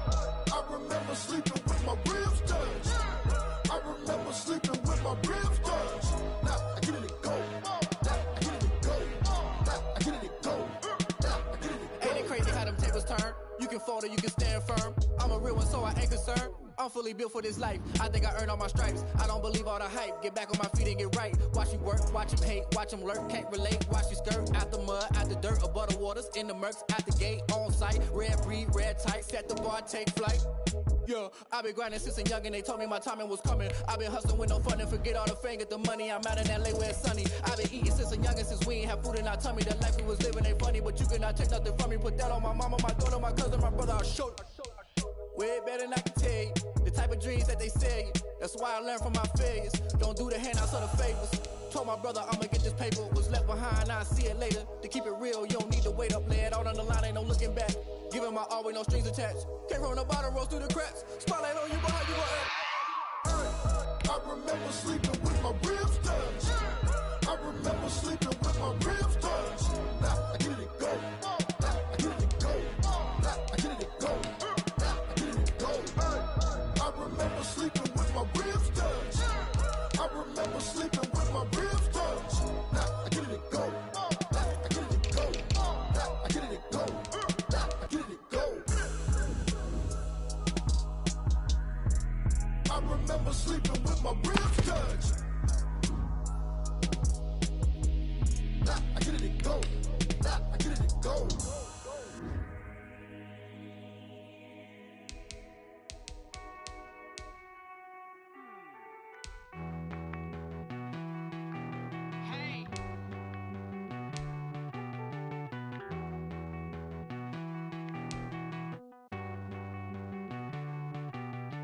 I remember sleeping with my ribs touched. I remember sleeping with my ribs touched. Now I get it and go. Now I get it and go. Now I get it and go. Now I get it and go. Ain't it crazy how them tables turn? You can fold or you can stand firm. I'm a real one, so I ain't concerned. I'm fully built for this life. I think I earned all my stripes. I don't believe all the hype. Get back on my feet and get right. Watch you work, watch him hate, watch him lurk. Can't relate, watch you skirt. Out the mud, out the dirt, above the waters, in the murks, out the gate, on site. Red breed, red tight, set the bar, take flight. Yeah, I been grinding since a youngin', they told me my timing was coming. I been hustling with no fun and forget all the fame, get the money. I'm out in LA where it's sunny. I been eating since a youngin', since we ain't have food in our tummy. The life we was living ain't funny, but you cannot take nothing from me. Put that on my mama, my daughter, my cousin, my brother, I'll show you. Way better than I can tell you. The type of dreams that they sell you. That's why I learned from my failures. Don't do the handouts or the favors. Told my brother I'ma get this paper. Was left behind, I'll see it later. To keep it real, you don't need to wait up. Lay it out on the line, ain't no looking back. Giving my all with no strings attached. Came from the bottom, rose through the cracks. Spotlight on you, but how you gon' act? I remember sleeping with my ribs touched. I remember sleeping with my ribs touched. Now I get it and go. Now I get it and go. Now I get it and go. Now I get it and go. I remember sleeping with my ribs touched. I remember sleeping with my ribs touched. Now I get it and go. Now I get it and go. Now I get it and go. Now I get it and go. I remember sleeping with my ribs touched. Now I get it and go. Now I get it and go.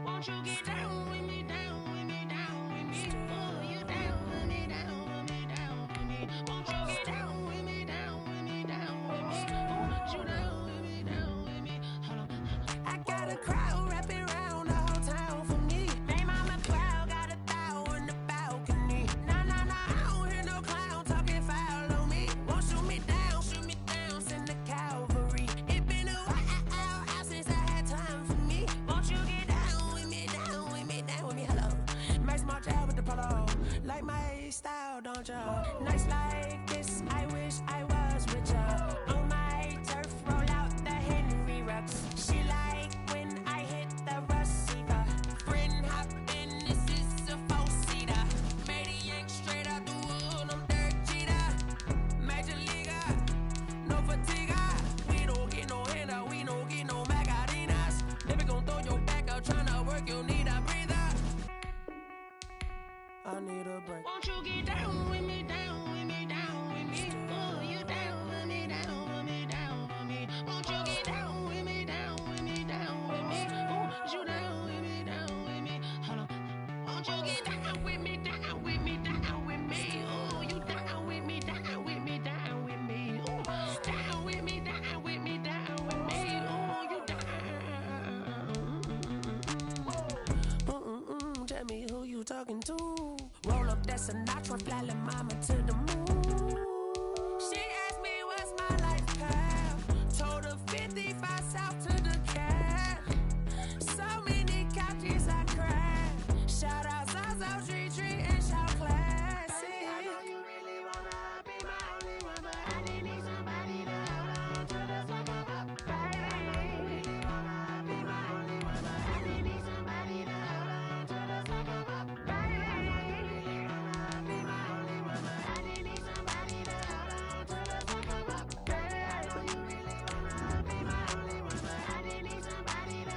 Won't you get down with me, down with me, down with me? Oh, you down with me, down with me, down with me. Won't you get down with me, down with me, down with me? Oh, you down with me, down with me? Hold on. I got a crowd wrapping around the whole town for me. Name on my crowd, got a thou in the balcony. Nah, I don't hear no clown talking foul on me. Won't shoot me down, send the cavalry. It been a while since I had time for me. Won't you get down with me, down with me, down with me? Hello. Max March out with the polo. Like my style, don't you? Nights like this, I wish I was richer. On my turf, roll out the Henry Rux. She like when I hit the receiver. Friend hop in, this is a four-seater. Matey yank straight out the wood, I'm Derek Jeter. Major leaguer, no fatigue. We don't get no handout, we don't get no Magarinas. Never gon' throw your back out, tryna work, you need a breather. I need a break. Won't you get down with me, down with me, down with me? Oh, you down with me, down with me, down with me? Won't you get down with me, down with me, down with me? Oh, you down with me, down with me? Hold on. Won't you get down with me, down with me, down with me? Oh, you down with me, down with me, down with me? Oh, down with me, down with me, down with me? Oh, you down. Tell me who you talking to. Roll up that Sinatra, fly la mama to the moon. She asked me what's my life path. Told her 55 south to the cat. So many couches I cried. Shout out Zazo, Tree, and shout classy. I know you really wanna be my only one, but I didn't need somebody to hold on to the second up. Baby, I know you really wanna be my only one, but I didn't need somebody to hold on to the second up. Baby, I know you really wanna be my only one, but I didn't need somebody to hold on to the second up. Baby, I know you really wanna be my only one, but I didn't need somebody to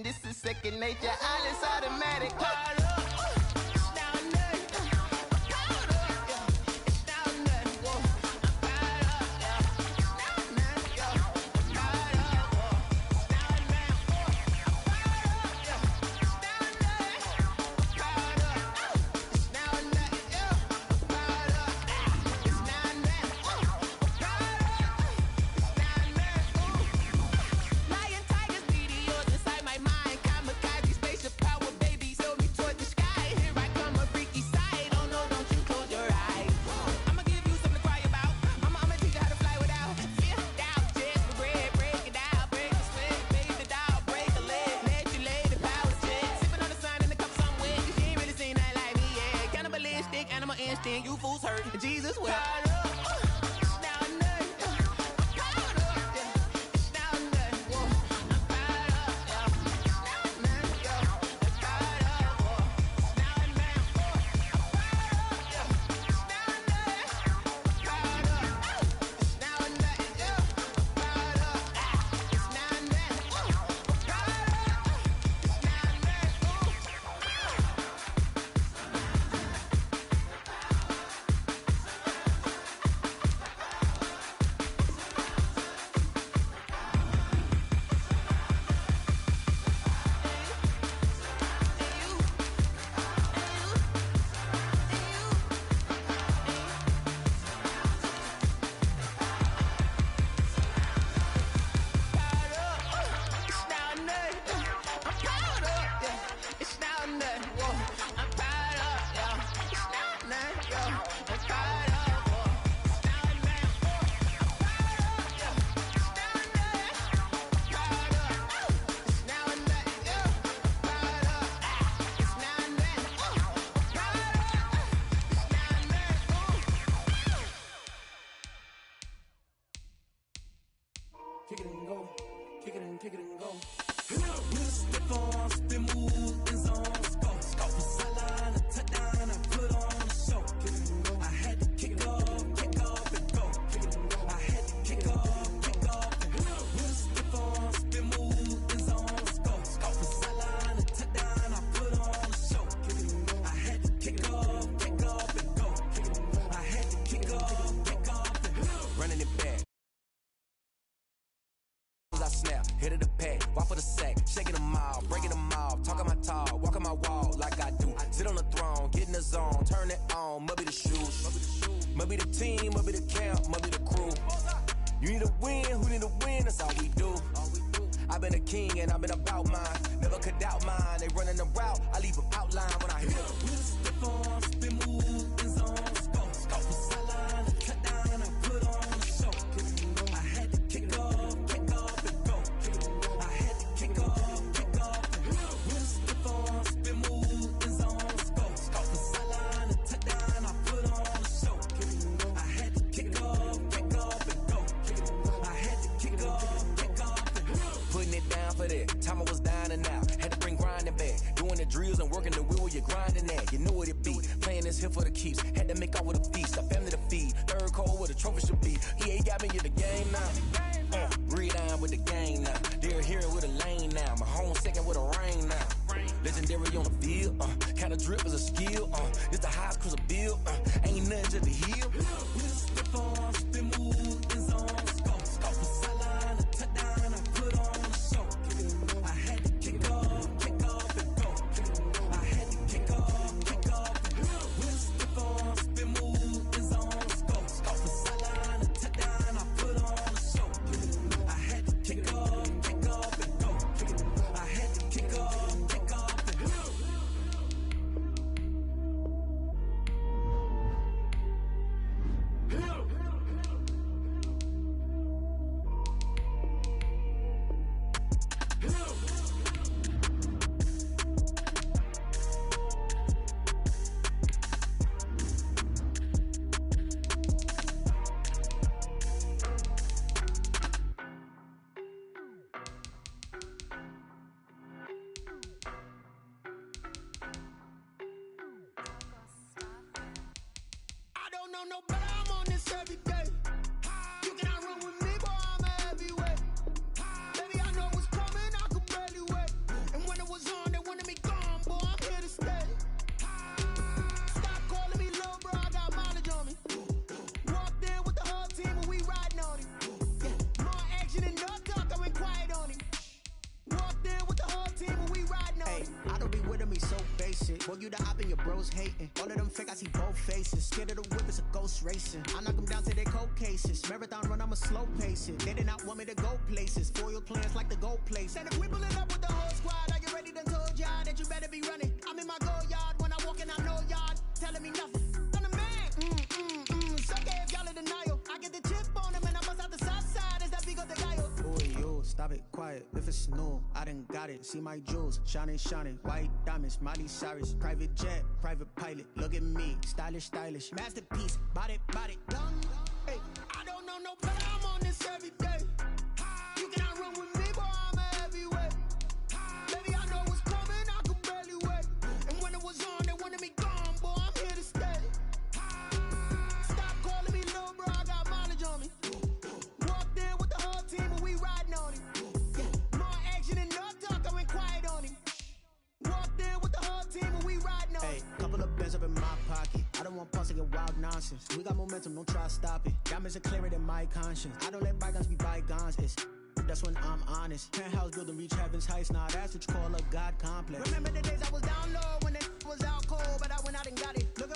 man, this is second nature. All is automatic. You fools hurt. Jesus will. Kick it and go, kick it and kick it and go. Stiff arms, spin move, in zone, go. Scout for sideline, a touchdown, I put on a show. I had to kick off and go. I had to kick off and go. Stiff arms, spin move, in zone, go. Scout for sideline, a touchdown, I put on a show. I had to kick off and go. I had to kick off and go. Running it back. I snap, hit of the pack, walk for the sack, shaking them all, breaking them off, talking my talk, walking my wall like I do. Sit on the throne, get in the zone, turn it on, must be the shoes, must be the team, must be the camp, must be the crew. You need a win, who need a win, that's all we do. I've been a king and I've been about mine, never could doubt mine. They running the route, I leave them outline when I hit them. Stiff arms, spin move, in zone, go. Scout for sideline, a touchdown, I put on a show. I had to kick off. Time I was down and out, had to bring grinding back. Doing the drills and working the wheel, you're grinding that. You know what it be, playing this here for the keeps. Had to make out with a feast, a family to feed. Third cold where the trophy should be. EA got me in the game now. Breed on with the game now. They're here with a lane now. My home second with a rain now. Legendary on the field, kind of drip is a skill. It's the highest cruiser bill, ain't nothing just the hill. Stiff arms, spin move, in zone, go. Scout for sideline, a touchdown, I put on a show. I had to kick off and go. I had to kick off and go. Stiff arms, spin move, in zone, go. Scout for sideline, a touchdown, I put on a show. I had to kick off and go. I had to kick off and go. basic. Boy, you the op and your bros hating. All of them fake, I see both faces. Scared of the whip, it's a ghost racing. I knock them down to their cold cases. Marathon run, I'ma slow pace it. They did not want me to go places. Foil plans like the go place. And if we pulling up with the whole squad, are you ready? Done told y'all that you better be running. I'm in my go yard when I walk in, I know y'all telling me nothing. I'm the man. Suck it if y'all in denial. I get the chip on them and I bust out the south side. Is that Vigo de Gallo? Boy, yo, stop it, quiet. If it's new, I done got it. See my jewels, shining, shining. White diamonds, Miley Cyrus. Private jet, private pilot. Look at me, stylish, stylish. Masterpiece, body, done. Hey, I don't know no better. I'm on this every day. You cannot run with me, boy, I'm a heavyweight. Baby, I know what's coming, I could barely wait. And when it was on, they wanted me gone, boy, I'm here to stay. Stop calling me little bro, I got mileage on me. Walked in with the whole team and we riding on him. More action and no talk, I went quiet on him. Walked in with the whole team and we riding on him. Hey, couple of bands up in my pocket. I don't want pause to get wild nonsense. We got momentum, don't try to stop it. Diamonds are clearer than my conscience. I don't let bygones be bygones. That's when I'm honest. Penthouse building, reach heaven's heights. Now that's what you call a God complex. Remember the days I was down low when it was out cold, but I went out and got it. Look